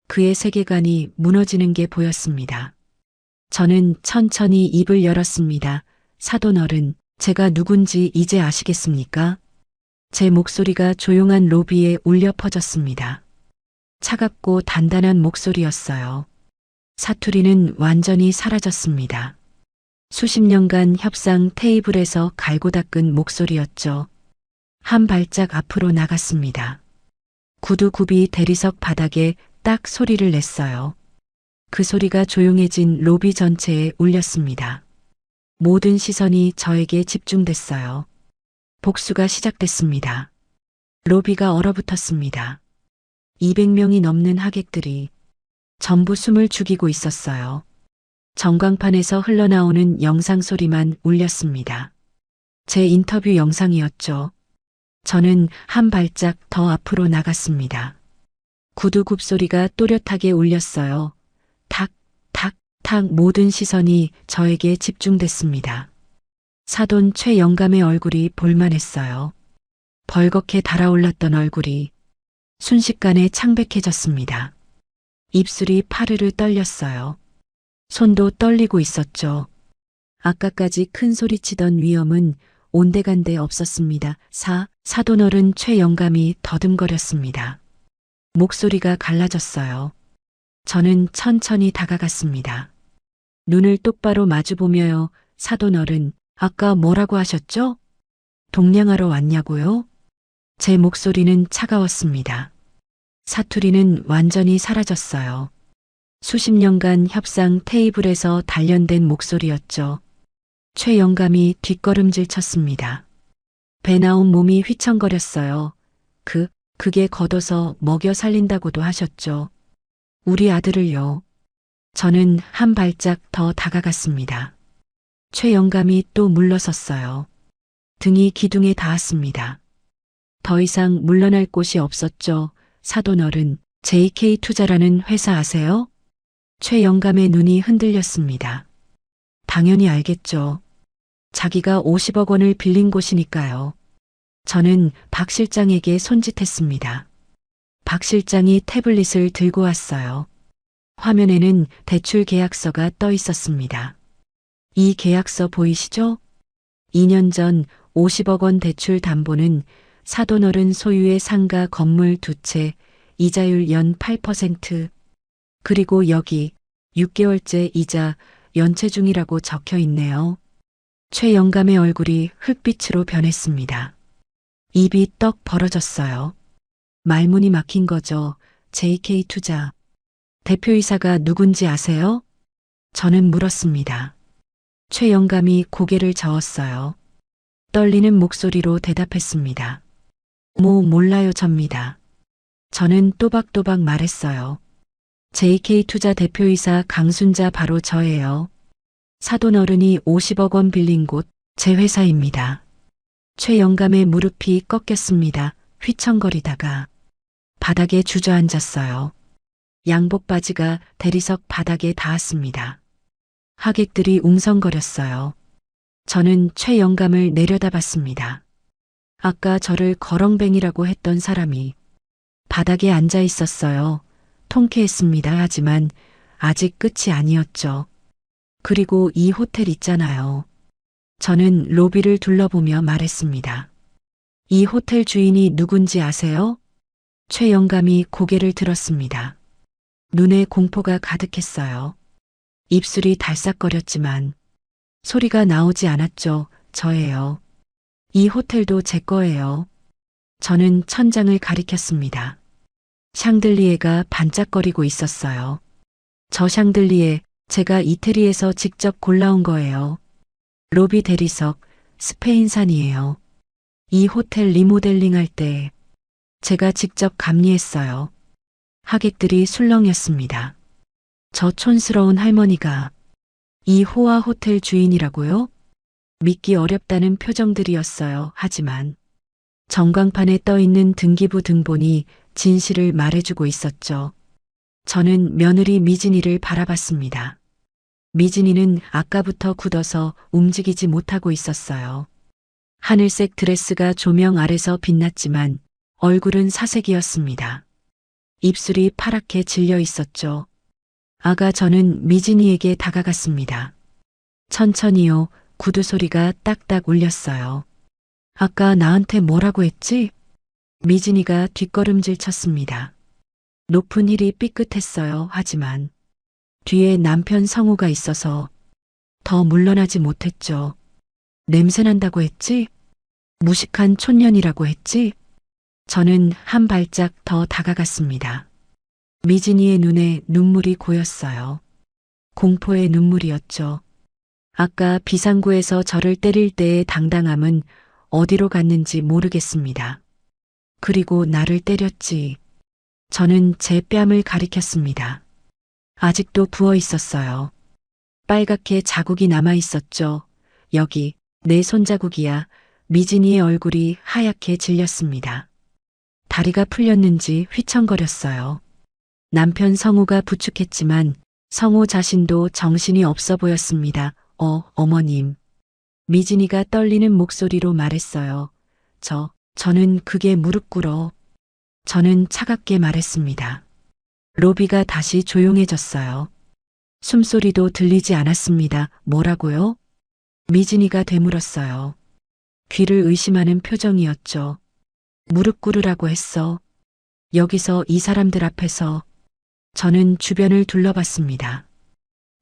그의 세계관이 무너지는 게 보였습니다. 저는 천천히 입을 열었습니다. 사돈 어른, 제가 누군지 이제 아시겠습니까? 제 목소리가 조용한 로비에 울려 퍼졌습니다. 차갑고 단단한 목소리였어요. 사투리는 완전히 사라졌습니다. 수십 년간 협상 테이블에서 갈고 닦은 목소리였죠. 한 발짝 앞으로 나갔습니다. 구두굽이 대리석 바닥에 딱 소리를 냈어요. 그 소리가 조용해진 로비 전체에 울렸습니다. 모든 시선이 저에게 집중됐어요. 복수가 시작됐습니다. 로비가 얼어붙었습니다. 200명이 넘는 하객들이 전부 숨을 죽이고 있었어요. 전광판에서 흘러나오는 영상 소리만 울렸습니다. 제 인터뷰 영상이었죠. 저는 한 발짝 더 앞으로 나갔습니다. 구두굽 소리가 또렷하게 울렸어요. 탁, 탁, 탁 모든 시선이 저에게 집중됐습니다. 사돈 최영감의 얼굴이 볼만했어요. 벌겋게 달아올랐던 얼굴이 순식간에 창백해졌습니다. 입술이 파르르 떨렸어요. 손도 떨리고 있었죠. 아까까지 큰 소리치던 위험은 온데간데 없었습니다. 사돈 어른 최영감이 더듬거렸습니다. 목소리가 갈라졌어요. 저는 천천히 다가갔습니다. 눈을 똑바로 마주보며요. 사돈 어른, 아까 뭐라고 하셨죠? 동냥하러 왔냐고요? 제 목소리는 차가웠습니다. 사투리는 완전히 사라졌어요. 수십 년간 협상 테이블에서 단련된 목소리였죠. 최영감이 뒷걸음질 쳤습니다. 배 나온 몸이 휘청거렸어요. 그게 걷어서 먹여 살린다고도 하셨죠. 우리 아들을요. 저는 한 발짝 더 다가갔습니다. 최영감이 또 물러섰어요. 등이 기둥에 닿았습니다. 더 이상 물러날 곳이 없었죠. 사돈 어른, JK투자라는 회사 아세요? 최영감의 눈이 흔들렸습니다. 당연히 알겠죠. 자기가 50억 원을 빌린 곳이니까요. 저는 박 실장에게 손짓했습니다. 박 실장이 태블릿을 들고 왔어요. 화면에는 대출 계약서가 떠 있었습니다. 이 계약서 보이시죠? 2년 전 50억 원 대출 담보는 사돈 어른 소유의 상가 건물 2채, 이자율 연 8%, 그리고 여기 6개월째 이자 연체 중이라고 적혀 있네요. 최영감의 얼굴이 흙빛으로 변했습니다. 입이 떡 벌어졌어요. 말문이 막힌 거죠. JK투자. 대표이사가 누군지 아세요? 저는 물었습니다. 최영감이 고개를 저었어요. 떨리는 목소리로 대답했습니다. 몰라요 접니다. 저는 또박또박 말했어요. JK투자 대표이사 강순자 바로 저예요. 사돈 어른이 50억 원 빌린 곳 제 회사입니다. 최영감의 무릎이 꺾였습니다. 휘청거리다가 바닥에 주저앉았어요. 양복 바지가 대리석 바닥에 닿았습니다. 하객들이 웅성거렸어요. 저는 최영감을 내려다봤습니다. 아까 저를 거렁뱅이라고 했던 사람이 바닥에 앉아 있었어요. 통쾌했습니다. 하지만 아직 끝이 아니었죠. 그리고 이 호텔 있잖아요. 저는 로비를 둘러보며 말했습니다. 이 호텔 주인이 누군지 아세요? 최영감이 고개를 들었습니다. 눈에 공포가 가득했어요. 입술이 달싹거렸지만 소리가 나오지 않았죠. 저예요. 이 호텔도 제 거예요. 저는 천장을 가리켰습니다. 샹들리에가 반짝거리고 있었어요. 저 샹들리에 제가 이태리에서 직접 골라온 거예요. 로비 대리석, 스페인산이에요. 이 호텔 리모델링 할 때 제가 직접 감리했어요. 하객들이 술렁였습니다. 저 촌스러운 할머니가 이 호화 호텔 주인이라고요? 믿기 어렵다는 표정들이었어요. 하지만 전광판에 떠 있는 등기부 등본이 진실을 말해주고 있었죠. 저는 며느리 미진이를 바라봤습니다. 미진이는 아까부터 굳어서 움직이지 못하고 있었어요. 하늘색 드레스가 조명 아래서 빛났지만 얼굴은 사색이었습니다. 입술이 파랗게 질려 있었죠. 아가, 저는 미진이에게 다가갔습니다. 천천히요. 구두 소리가 딱딱 울렸어요. 아까 나한테 뭐라고 했지? 미진이가 뒷걸음질 쳤습니다. 높은 힐이 삐끗했어요. 하지만 뒤에 남편 성우가 있어서 더 물러나지 못했죠. 냄새난다고 했지? 무식한 촌년이라고 했지? 저는 한 발짝 더 다가갔습니다. 미진이의 눈에 눈물이 고였어요. 공포의 눈물이었죠. 아까 비상구에서 저를 때릴 때의 당당함은 어디로 갔는지 모르겠습니다. 그리고 나를 때렸지. 저는 제 뺨을 가리켰습니다. 아직도 부어 있었어요. 빨갛게 자국이 남아 있었죠. 여기 내 손자국이야. 미진이의 얼굴이 하얗게 질렸습니다. 다리가 풀렸는지 휘청거렸어요. 남편 성우가 부축했지만 성우 자신도 정신이 없어 보였습니다. 어머님. 미진이가 떨리는 목소리로 말했어요. 저는 그게 무릎 꿇어. 저는 차갑게 말했습니다. 로비가 다시 조용해졌어요. 숨소리도 들리지 않았습니다. 뭐라고요? 미진이가 되물었어요. 귀를 의심하는 표정이었죠. 무릎 꿇으라고 했어. 여기서 이 사람들 앞에서. 저는 주변을 둘러봤습니다.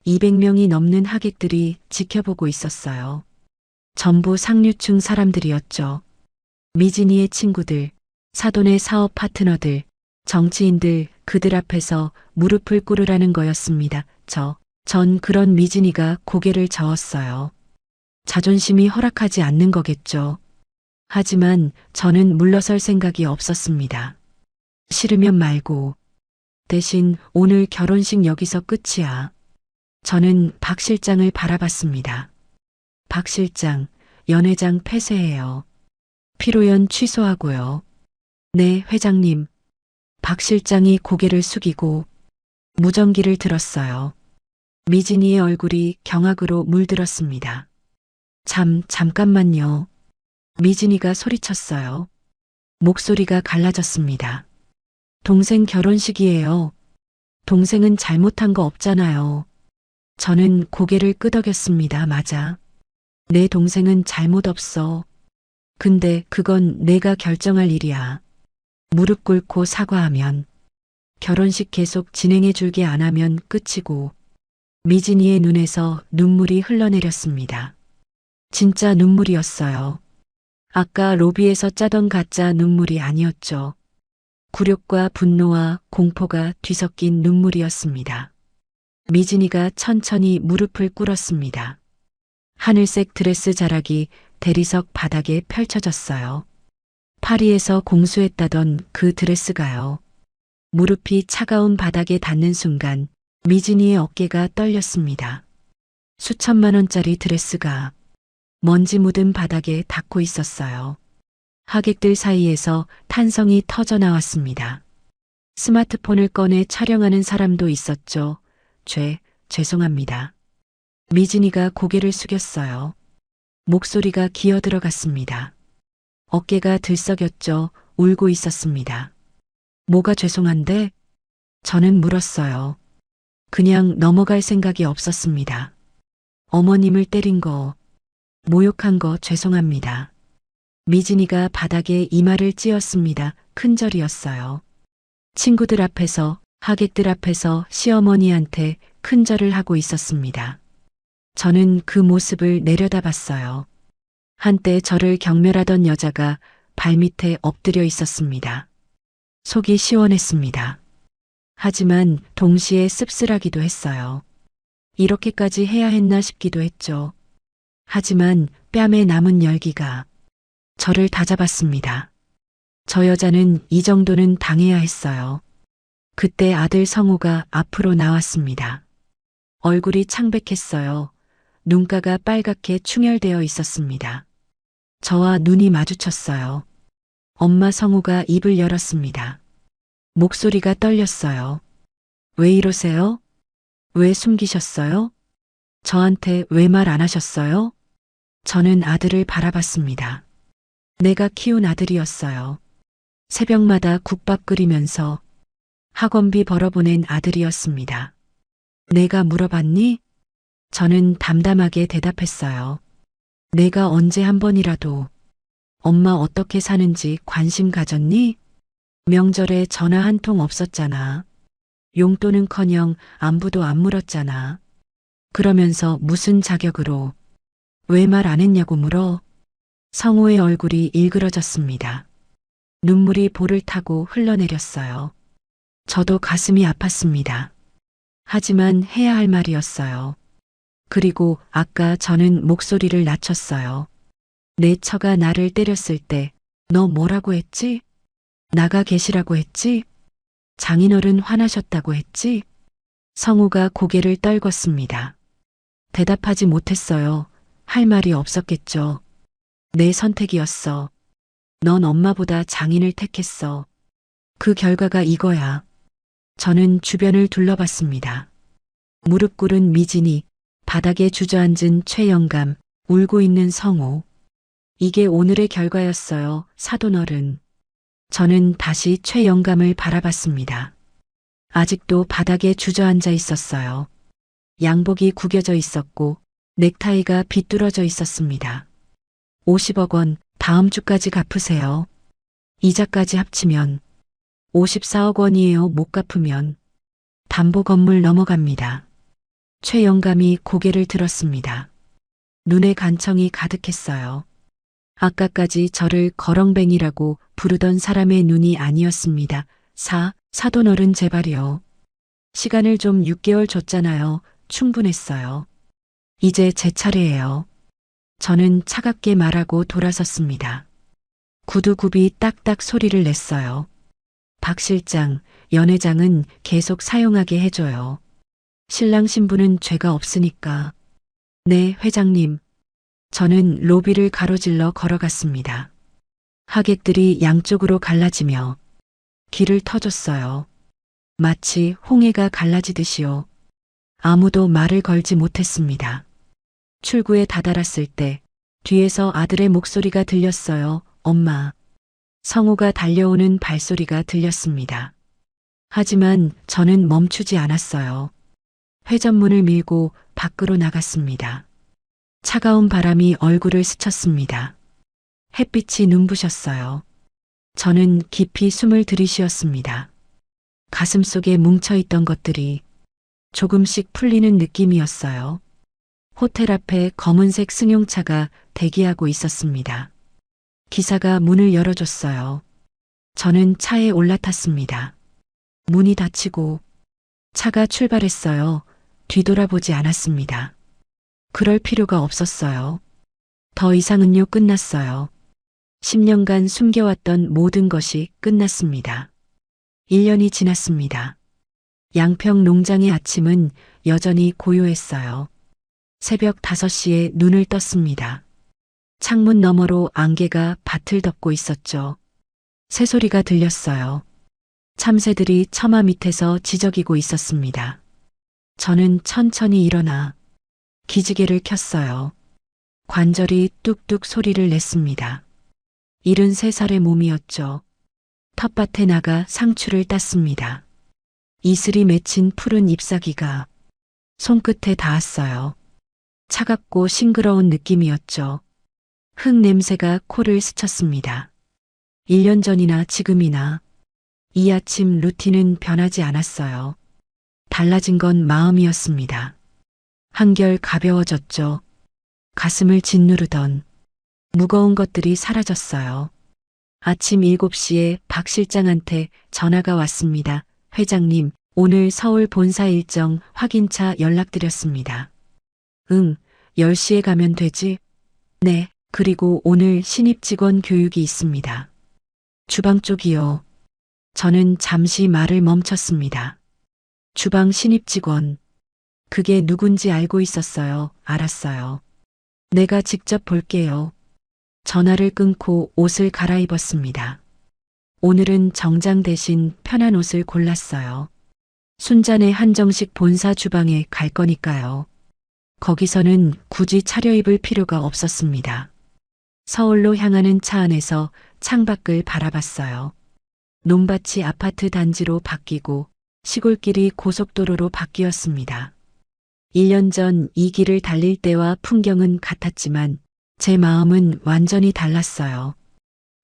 200명이 넘는 하객들이 지켜보고 있었어요. 전부 상류층 사람들이었죠. 미진이의 친구들, 사돈의 사업 파트너들, 정치인들, 그들 앞에서 무릎을 꿇으라는 거였습니다. 전 그런 미진이가 고개를 저었어요. 자존심이 허락하지 않는 거겠죠. 하지만 저는 물러설 생각이 없었습니다. 싫으면 말고. 대신 오늘 결혼식 여기서 끝이야. 저는 박 실장을 바라봤습니다. 박 실장, 연회장 폐쇄해요. 피로연 취소하고요. 네, 회장님. 박 실장이 고개를 숙이고 무전기를 들었어요. 미진이의 얼굴이 경악으로 물들었습니다. 잠깐만요. 미진이가 소리쳤어요. 목소리가 갈라졌습니다. 동생 결혼식이에요. 동생은 잘못한 거 없잖아요. 저는 고개를 끄덕였습니다. 맞아. 내 동생은 잘못 없어. 근데 그건 내가 결정할 일이야. 무릎 꿇고 사과하면, 결혼식 계속 진행해 줄게 안 하면 끝이고. 미진이의 눈에서 눈물이 흘러내렸습니다. 진짜 눈물이었어요. 아까 로비에서 짜던 가짜 눈물이 아니었죠. 굴욕과 분노와 공포가 뒤섞인 눈물이었습니다. 미진이가 천천히 무릎을 꿇었습니다. 하늘색 드레스 자락이 대리석 바닥에 펼쳐졌어요. 파리에서 공수했다던 그 드레스가요. 무릎이 차가운 바닥에 닿는 순간 미진이의 어깨가 떨렸습니다. 수천만 원짜리 드레스가 먼지 묻은 바닥에 닿고 있었어요. 하객들 사이에서 탄성이 터져 나왔습니다. 스마트폰을 꺼내 촬영하는 사람도 있었죠. 죄송합니다. 미진이가 고개를 숙였어요. 목소리가 기어 들어갔습니다. 어깨가 들썩였죠. 울고 있었습니다. 뭐가 죄송한데? 저는 물었어요. 그냥 넘어갈 생각이 없었습니다. 어머님을 때린 거, 모욕한 거 죄송합니다. 미진이가 바닥에 이마를 찧었습니다. 큰절이었어요. 친구들 앞에서, 하객들 앞에서 시어머니한테 큰절을 하고 있었습니다. 저는 그 모습을 내려다봤어요. 한때 저를 경멸하던 여자가 발밑에 엎드려 있었습니다. 속이 시원했습니다. 하지만 동시에 씁쓸하기도 했어요. 이렇게까지 해야 했나 싶기도 했죠. 하지만 뺨에 남은 열기가 저를 다잡았습니다. 저 여자는 이 정도는 당해야 했어요. 그때 아들 성우가 앞으로 나왔습니다. 얼굴이 창백했어요. 눈가가 빨갛게 충혈되어 있었습니다. 저와 눈이 마주쳤어요. 엄마 성우가 입을 열었습니다. 목소리가 떨렸어요. 왜 이러세요? 왜 숨기셨어요? 저한테 왜 말 안 하셨어요? 저는 아들을 바라봤습니다. 내가 키운 아들이었어요. 새벽마다 국밥 끓이면서 학원비 벌어보낸 아들이었습니다. 내가 물어봤니? 저는 담담하게 대답했어요. 내가 언제 한 번이라도 엄마 어떻게 사는지 관심 가졌니? 명절에 전화 한 통 없었잖아. 용돈은커녕 안부도 안 물었잖아. 그러면서 무슨 자격으로 왜 말 안 했냐고 물어? 성우의 얼굴이 일그러졌습니다. 눈물이 볼을 타고 흘러내렸어요. 저도 가슴이 아팠습니다. 하지만 해야 할 말이었어요. 그리고 아까 저는 목소리를 낮췄어요. 내 처가 나를 때렸을 때 너 뭐라고 했지? 나가 계시라고 했지? 장인어른 화나셨다고 했지? 성우가 고개를 떨궜습니다. 대답하지 못했어요. 할 말이 없었겠죠. 내 선택이었어. 넌 엄마보다 장인을 택했어. 그 결과가 이거야. 저는 주변을 둘러봤습니다. 무릎 꿇은 미진이, 바닥에 주저앉은 최영감, 울고 있는 성우. 이게 오늘의 결과였어요, 사돈어른. 저는 다시 최영감을 바라봤습니다. 아직도 바닥에 주저앉아 있었어요. 양복이 구겨져 있었고 넥타이가 비뚤어져 있었습니다. 50억 원 다음 주까지 갚으세요. 이자까지 합치면 54억 원이에요. 못 갚으면 담보 건물 넘어갑니다. 최영감이 고개를 들었습니다. 눈에 간청이 가득했어요. 아까까지 저를 거렁뱅이라고 부르던 사람의 눈이 아니었습니다. 사돈어른 제발이요. 시간을 좀 6개월 줬잖아요. 충분했어요. 이제 제 차례예요. 저는 차갑게 말하고 돌아섰습니다. 구두굽이 딱딱 소리를 냈어요. 박 실장, 연회장은 계속 사용하게 해줘요. 신랑 신부는 죄가 없으니까. 네, 회장님. 저는 로비를 가로질러 걸어갔습니다. 하객들이 양쪽으로 갈라지며 길을 터줬어요. 마치 홍해가 갈라지듯이요. 아무도 말을 걸지 못했습니다. 출구에 다다랐을 때 뒤에서 아들의 목소리가 들렸어요. 엄마. 성우가 달려오는 발소리가 들렸습니다. 하지만 저는 멈추지 않았어요. 회전문을 밀고 밖으로 나갔습니다. 차가운 바람이 얼굴을 스쳤습니다. 햇빛이 눈부셨어요. 저는 깊이 숨을 들이쉬었습니다. 가슴속에 뭉쳐있던 것들이 조금씩 풀리는 느낌이었어요. 호텔 앞에 검은색 승용차가 대기하고 있었습니다. 기사가 문을 열어줬어요. 저는 차에 올라탔습니다. 문이 닫히고 차가 출발했어요. 뒤돌아보지 않았습니다. 그럴 필요가 없었어요. 더 이상은요 끝났어요. 10년간 숨겨왔던 모든 것이 끝났습니다. 1년이 지났습니다. 양평 농장의 아침은 여전히 고요했어요. 새벽 5시에 눈을 떴습니다. 창문 너머로 안개가 밭을 덮고 있었죠. 새소리가 들렸어요. 참새들이 처마 밑에서 지저귀고 있었습니다. 저는 천천히 일어나 기지개를 켰어요. 관절이 뚝뚝 소리를 냈습니다. 73살의 몸이었죠. 텃밭에 나가 상추를 땄습니다. 이슬이 맺힌 푸른 잎사귀가 손끝에 닿았어요. 차갑고 싱그러운 느낌이었죠. 흙 냄새가 코를 스쳤습니다. 1년 전이나 지금이나 이 아침 루틴은 변하지 않았어요. 달라진 건 마음이었습니다. 한결 가벼워졌죠. 가슴을 짓누르던 무거운 것들이 사라졌어요. 아침 7시에 박 실장한테 전화가 왔습니다. 회장님, 오늘 서울 본사 일정 확인차 연락드렸습니다. 응, 10시에 가면 되지? 네, 그리고 오늘 신입 직원 교육이 있습니다. 주방 쪽이요. 저는 잠시 말을 멈췄습니다. 주방 신입 직원. 그게 누군지 알고 있었어요. 알았어요. 내가 직접 볼게요. 전화를 끊고 옷을 갈아입었습니다. 오늘은 정장 대신 편한 옷을 골랐어요. 순잔의 한정식 본사 주방에 갈 거니까요. 거기서는 굳이 차려입을 필요가 없었습니다. 서울로 향하는 차 안에서 창밖을 바라봤어요. 논밭이 아파트 단지로 바뀌고 시골길이 고속도로로 바뀌었습니다. 1년 전 이 길을 달릴 때와 풍경은 같았지만 제 마음은 완전히 달랐어요.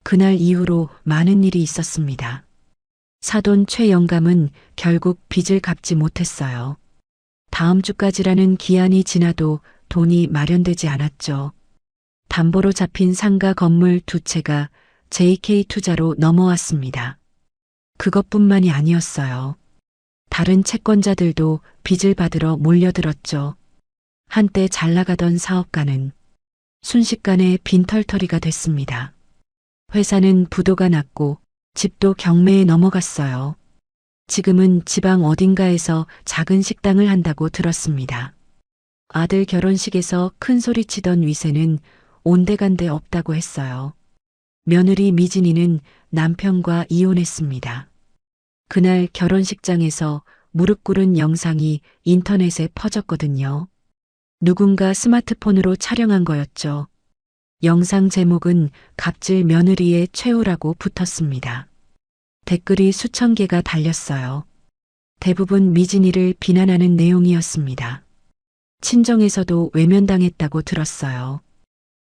그날 이후로 많은 일이 있었습니다. 사돈 최 영감은 결국 빚을 갚지 못했어요. 다음 주까지라는 기한이 지나도 돈이 마련되지 않았죠. 담보로 잡힌 상가 건물 2채가 JK 투자로 넘어왔습니다. 그것뿐만이 아니었어요. 다른 채권자들도 빚을 받으러 몰려들었죠. 한때 잘 나가던 사업가는 순식간에 빈털터리가 됐습니다. 회사는 부도가 났고 집도 경매에 넘어갔어요. 지금은 지방 어딘가에서 작은 식당을 한다고 들었습니다. 아들 결혼식에서 큰 소리 치던 위세는 온데간데 없다고 했어요. 며느리 미진이는 남편과 이혼했습니다. 그날 결혼식장에서 무릎 꿇은 영상이 인터넷에 퍼졌거든요. 누군가 스마트폰으로 촬영한 거였죠. 영상 제목은 갑질 며느리의 최후라고 붙었습니다. 댓글이 수천 개가 달렸어요. 대부분 미진이를 비난하는 내용이었습니다. 친정에서도 외면당했다고 들었어요.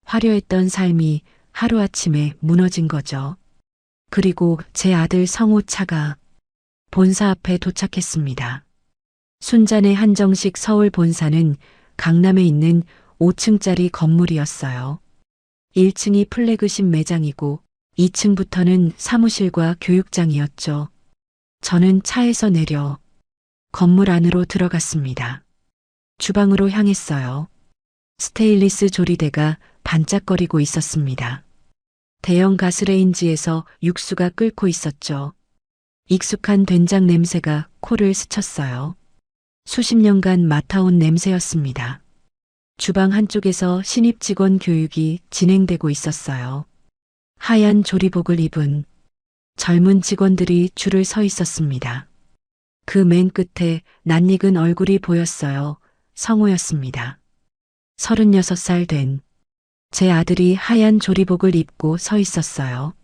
화려했던 삶이 하루아침에 무너진 거죠. 그리고 제 아들 성우 차가 본사 앞에 도착했습니다. 순잔의 한정식 서울 본사는 강남에 있는 5층짜리 건물이었어요. 1층이 플래그십 매장이고 2층부터는 사무실과 교육장이었죠. 저는 차에서 내려 건물 안으로 들어갔습니다. 주방으로 향했어요. 스테인리스 조리대가 반짝거리고 있었습니다. 대형 가스레인지에서 육수가 끓고 있었죠. 익숙한 된장 냄새가 코를 스쳤어요. 수십 년간 맡아온 냄새였습니다. 주방 한쪽에서 신입 직원 교육이 진행되고 있었어요. 하얀 조리복을 입은 젊은 직원들이 줄을 서 있었습니다. 그 맨 끝에 낯익은 얼굴이 보였어요. 성우였습니다. 36살 된 제 아들이 하얀 조리복을 입고 서 있었어요.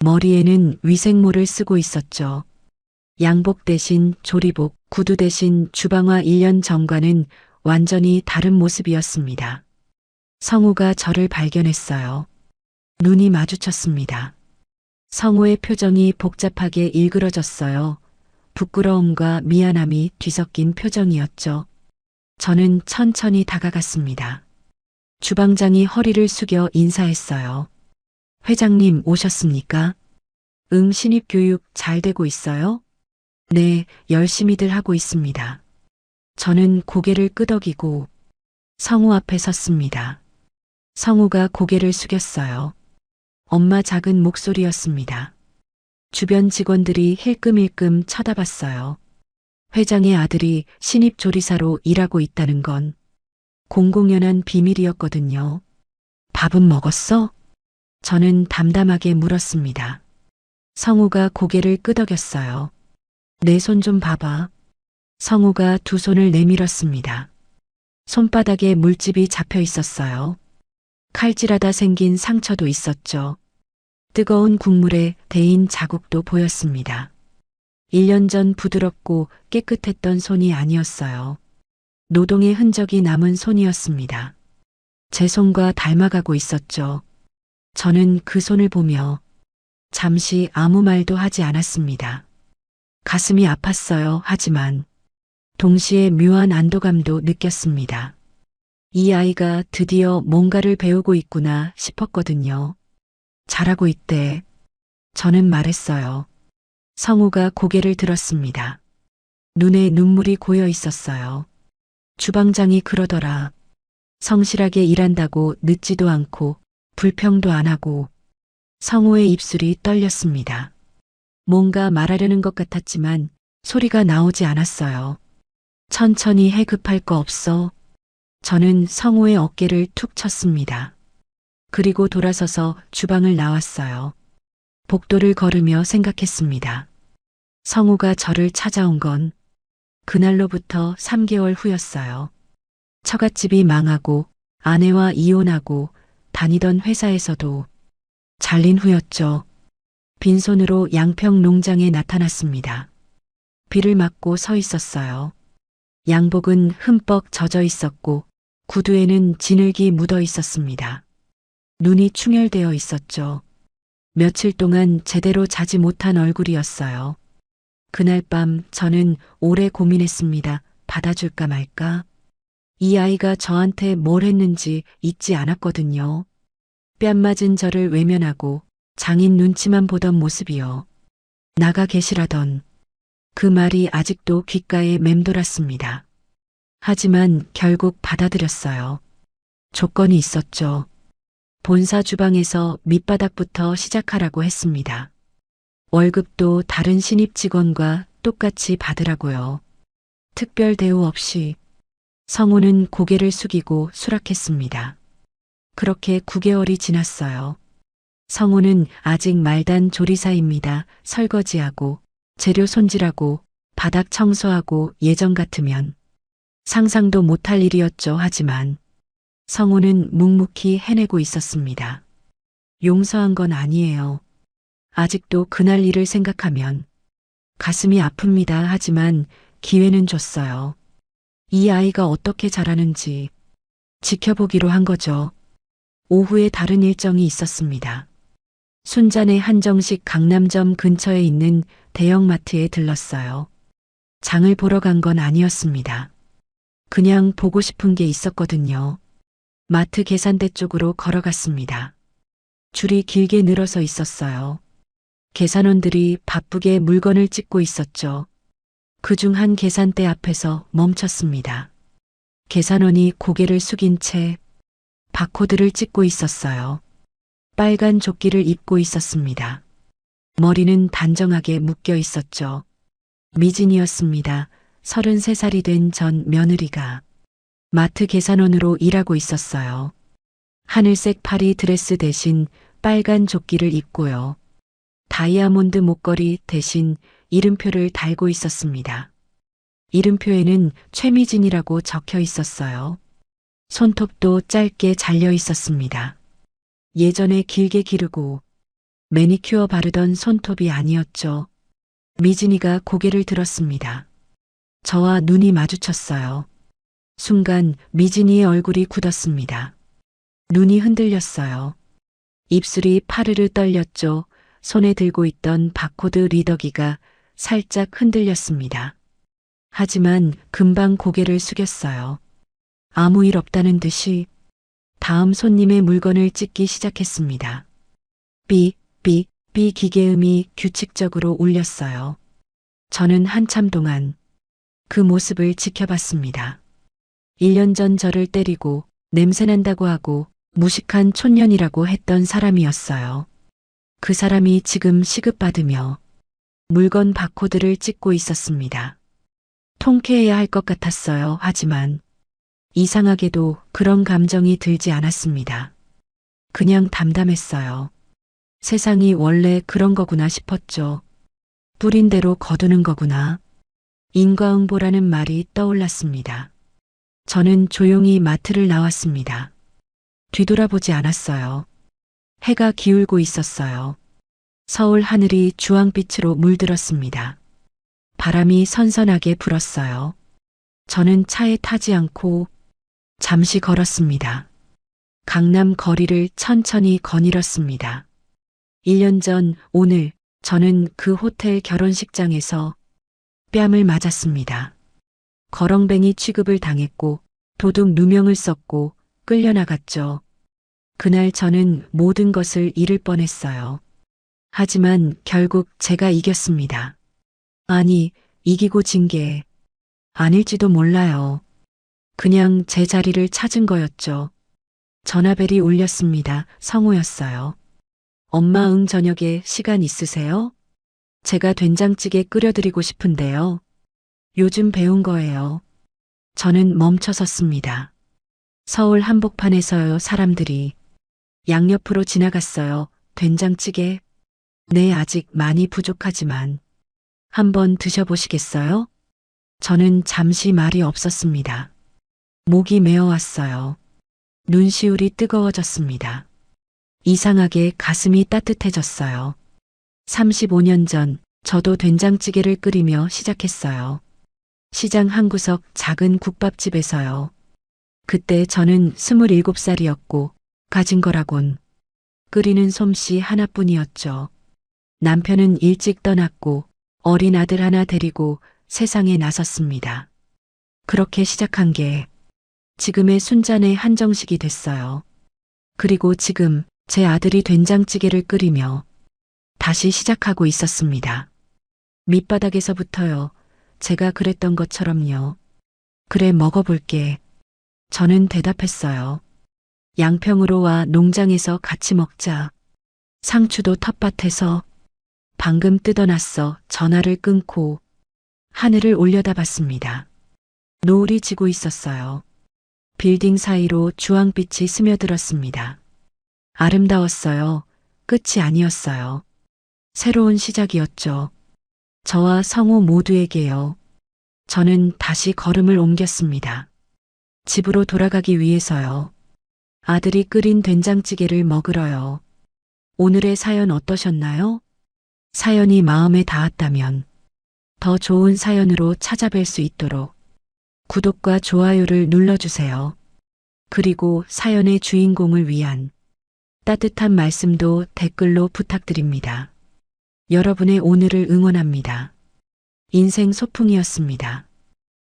머리에는 위생모를 쓰고 있었죠. 양복 대신 조리복, 구두 대신 주방화 1년 전과는 완전히 다른 모습이었습니다. 성우가 저를 발견했어요. 눈이 마주쳤습니다. 성우의 표정이 복잡하게 일그러졌어요. 부끄러움과 미안함이 뒤섞인 표정이었죠. 저는 천천히 다가갔습니다. 주방장이 허리를 숙여 인사했어요. 회장님 오셨습니까? 응, 신입 교육 잘 되고 있어요? 네, 열심히들 하고 있습니다. 저는 고개를 끄덕이고 성우 앞에 섰습니다. 성우가 고개를 숙였어요. 엄마 작은 목소리였습니다. 주변 직원들이 힐끔힐끔 쳐다봤어요. 회장의 아들이 신입 조리사로 일하고 있다는 건 공공연한 비밀이었거든요. 밥은 먹었어? 저는 담담하게 물었습니다. 성우가 고개를 끄덕였어요. 내 손 좀 봐봐. 성우가 두 손을 내밀었습니다. 손바닥에 물집이 잡혀 있었어요. 칼질하다 생긴 상처도 있었죠. 뜨거운 국물에 데인 자국도 보였습니다. 1년 전 부드럽고 깨끗했던 손이 아니었어요. 노동의 흔적이 남은 손이었습니다. 제 손과 닮아가고 있었죠. 저는 그 손을 보며 잠시 아무 말도 하지 않았습니다. 가슴이 아팠어요. 하지만 동시에 묘한 안도감도 느꼈습니다. 이 아이가 드디어 뭔가를 배우고 있구나 싶었거든요. 잘하고 있대. 저는 말했어요. 성우가 고개를 들었습니다. 눈에 눈물이 고여 있었어요. 주방장이 그러더라. 성실하게 일한다고 늦지도 않고 불평도 안 하고. 성우의 입술이 떨렸습니다. 뭔가 말하려는 것 같았지만 소리가 나오지 않았어요. 천천히 해 급할 거 없어. 저는 성우의 어깨를 툭 쳤습니다. 그리고 돌아서서 주방을 나왔어요. 복도를 걸으며 생각했습니다. 성우가 저를 찾아온 건 그날로부터 3개월 후였어요. 처갓집이 망하고 아내와 이혼하고 다니던 회사에서도 잘린 후였죠. 빈손으로 양평 농장에 나타났습니다. 비를 맞고 서 있었어요. 양복은 흠뻑 젖어 있었고 구두에는 진흙이 묻어 있었습니다. 눈이 충혈되어 있었죠. 며칠 동안 제대로 자지 못한 얼굴이었어요. 그날 밤 저는 오래 고민했습니다. 받아줄까 말까? 이 아이가 저한테 뭘 했는지 잊지 않았거든요. 뺨 맞은 저를 외면하고 장인 눈치만 보던 모습이요. 나가 계시라던 그 말이 아직도 귓가에 맴돌았습니다. 하지만 결국 받아들였어요. 조건이 있었죠. 본사 주방에서 밑바닥부터 시작하라고 했습니다. 월급도 다른 신입 직원과 똑같이 받으라고요. 특별 대우 없이. 성우는 고개를 숙이고 수락했습니다. 그렇게 9개월이 지났어요. 성우는 아직 말단 조리사입니다. 설거지하고 재료 손질하고 바닥 청소하고 예전 같으면 상상도 못할 일이었죠. 하지만 성우는 묵묵히 해내고 있었습니다. 용서한 건 아니에요. 아직도 그날 일을 생각하면 가슴이 아픕니다. 하지만 기회는 줬어요. 이 아이가 어떻게 자라는지 지켜보기로 한 거죠. 오후에 다른 일정이 있었습니다. 순잔의 한정식 강남점 근처에 있는 대형마트에 들렀어요. 장을 보러 간 건 아니었습니다. 그냥 보고 싶은 게 있었거든요. 마트 계산대 쪽으로 걸어갔습니다. 줄이 길게 늘어서 있었어요. 계산원들이 바쁘게 물건을 찍고 있었죠. 그중 한 계산대 앞에서 멈췄습니다. 계산원이 고개를 숙인 채 바코드를 찍고 있었어요. 빨간 조끼를 입고 있었습니다. 머리는 단정하게 묶여 있었죠. 미진이었습니다. 33살이 된 전 며느리가 마트 계산원으로 일하고 있었어요. 하늘색 파리 드레스 대신 빨간 조끼를 입고요. 다이아몬드 목걸이 대신 이름표를 달고 있었습니다. 이름표에는 최미진이라고 적혀 있었어요. 손톱도 짧게 잘려 있었습니다. 예전에 길게 기르고 매니큐어 바르던 손톱이 아니었죠. 미진이가 고개를 들었습니다. 저와 눈이 마주쳤어요. 순간 미진이의 얼굴이 굳었습니다. 눈이 흔들렸어요. 입술이 파르르 떨렸죠. 손에 들고 있던 바코드 리더기가 살짝 흔들렸습니다. 하지만 금방 고개를 숙였어요. 아무 일 없다는 듯이 다음 손님의 물건을 찍기 시작했습니다. 삐 기계음이 규칙적으로 울렸어요. 저는 한참 동안 그 모습을 지켜봤습니다. 1년 전 저를 때리고 냄새난다고 하고 무식한 촌년이라고 했던 사람이었어요. 그 사람이 지금 시급받으며 물건 바코드를 찍고 있었습니다. 통쾌해야 할 것 같았어요. 하지만 이상하게도 그런 감정이 들지 않았습니다. 그냥 담담했어요. 세상이 원래 그런 거구나 싶었죠. 뿌린 대로 거두는 거구나. 인과응보라는 말이 떠올랐습니다. 저는 조용히 마트를 나왔습니다. 뒤돌아보지 않았어요. 해가 기울고 있었어요. 서울 하늘이 주황빛으로 물들었습니다. 바람이 선선하게 불었어요. 저는 차에 타지 않고 잠시 걸었습니다. 강남 거리를 천천히 거닐었습니다. 1년 전 오늘 저는 그 호텔 결혼식장에서 뺨을 맞았습니다. 거렁뱅이 취급을 당했고 도둑 누명을 썼고 끌려나갔죠. 그날 저는 모든 것을 잃을 뻔했어요. 하지만 결국 제가 이겼습니다. 아니, 이기고 진 게 아닐지도 몰라요. 그냥 제 자리를 찾은 거였죠. 전화벨이 울렸습니다. 성우였어요. 엄마 저녁에 시간 있으세요? 제가 된장찌개 끓여드리고 싶은데요. 요즘 배운 거예요. 저는 멈춰 섰습니다. 서울 한복판에서요, 사람들이 양옆으로 지나갔어요. 된장찌개? 네, 아직 많이 부족하지만 한번 드셔보시겠어요? 저는 잠시 말이 없었습니다. 목이 메어왔어요. 눈시울이 뜨거워졌습니다. 이상하게 가슴이 따뜻해졌어요. 35년 전 저도 된장찌개를 끓이며 시작했어요. 시장 한 구석 작은 국밥집에서요. 그때 저는 27살이었고 가진 거라곤 끓이는 솜씨 하나뿐이었죠. 남편은 일찍 떠났고 어린 아들 하나 데리고 세상에 나섰습니다. 그렇게 시작한 게 지금의 순잔의 한정식이 됐어요. 그리고 지금 제 아들이 된장찌개를 끓이며 다시 시작하고 있었습니다. 밑바닥에서부터요. 제가 그랬던 것처럼요. 그래, 먹어볼게. 저는 대답했어요. 양평으로 와, 농장에서 같이 먹자. 상추도 텃밭에서 방금 뜯어놨어. 전화를 끊고 하늘을 올려다봤습니다. 노을이 지고 있었어요. 빌딩 사이로 주황빛이 스며들었습니다. 아름다웠어요. 끝이 아니었어요. 새로운 시작이었죠. 저와 성우 모두에게요. 저는 다시 걸음을 옮겼습니다. 집으로 돌아가기 위해서요. 아들이 끓인 된장찌개를 먹으러요. 오늘의 사연 어떠셨나요? 사연이 마음에 닿았다면 더 좋은 사연으로 찾아뵐 수 있도록 구독과 좋아요를 눌러주세요. 그리고 사연의 주인공을 위한 따뜻한 말씀도 댓글로 부탁드립니다. 여러분의 오늘을 응원합니다. 인생 소풍이었습니다.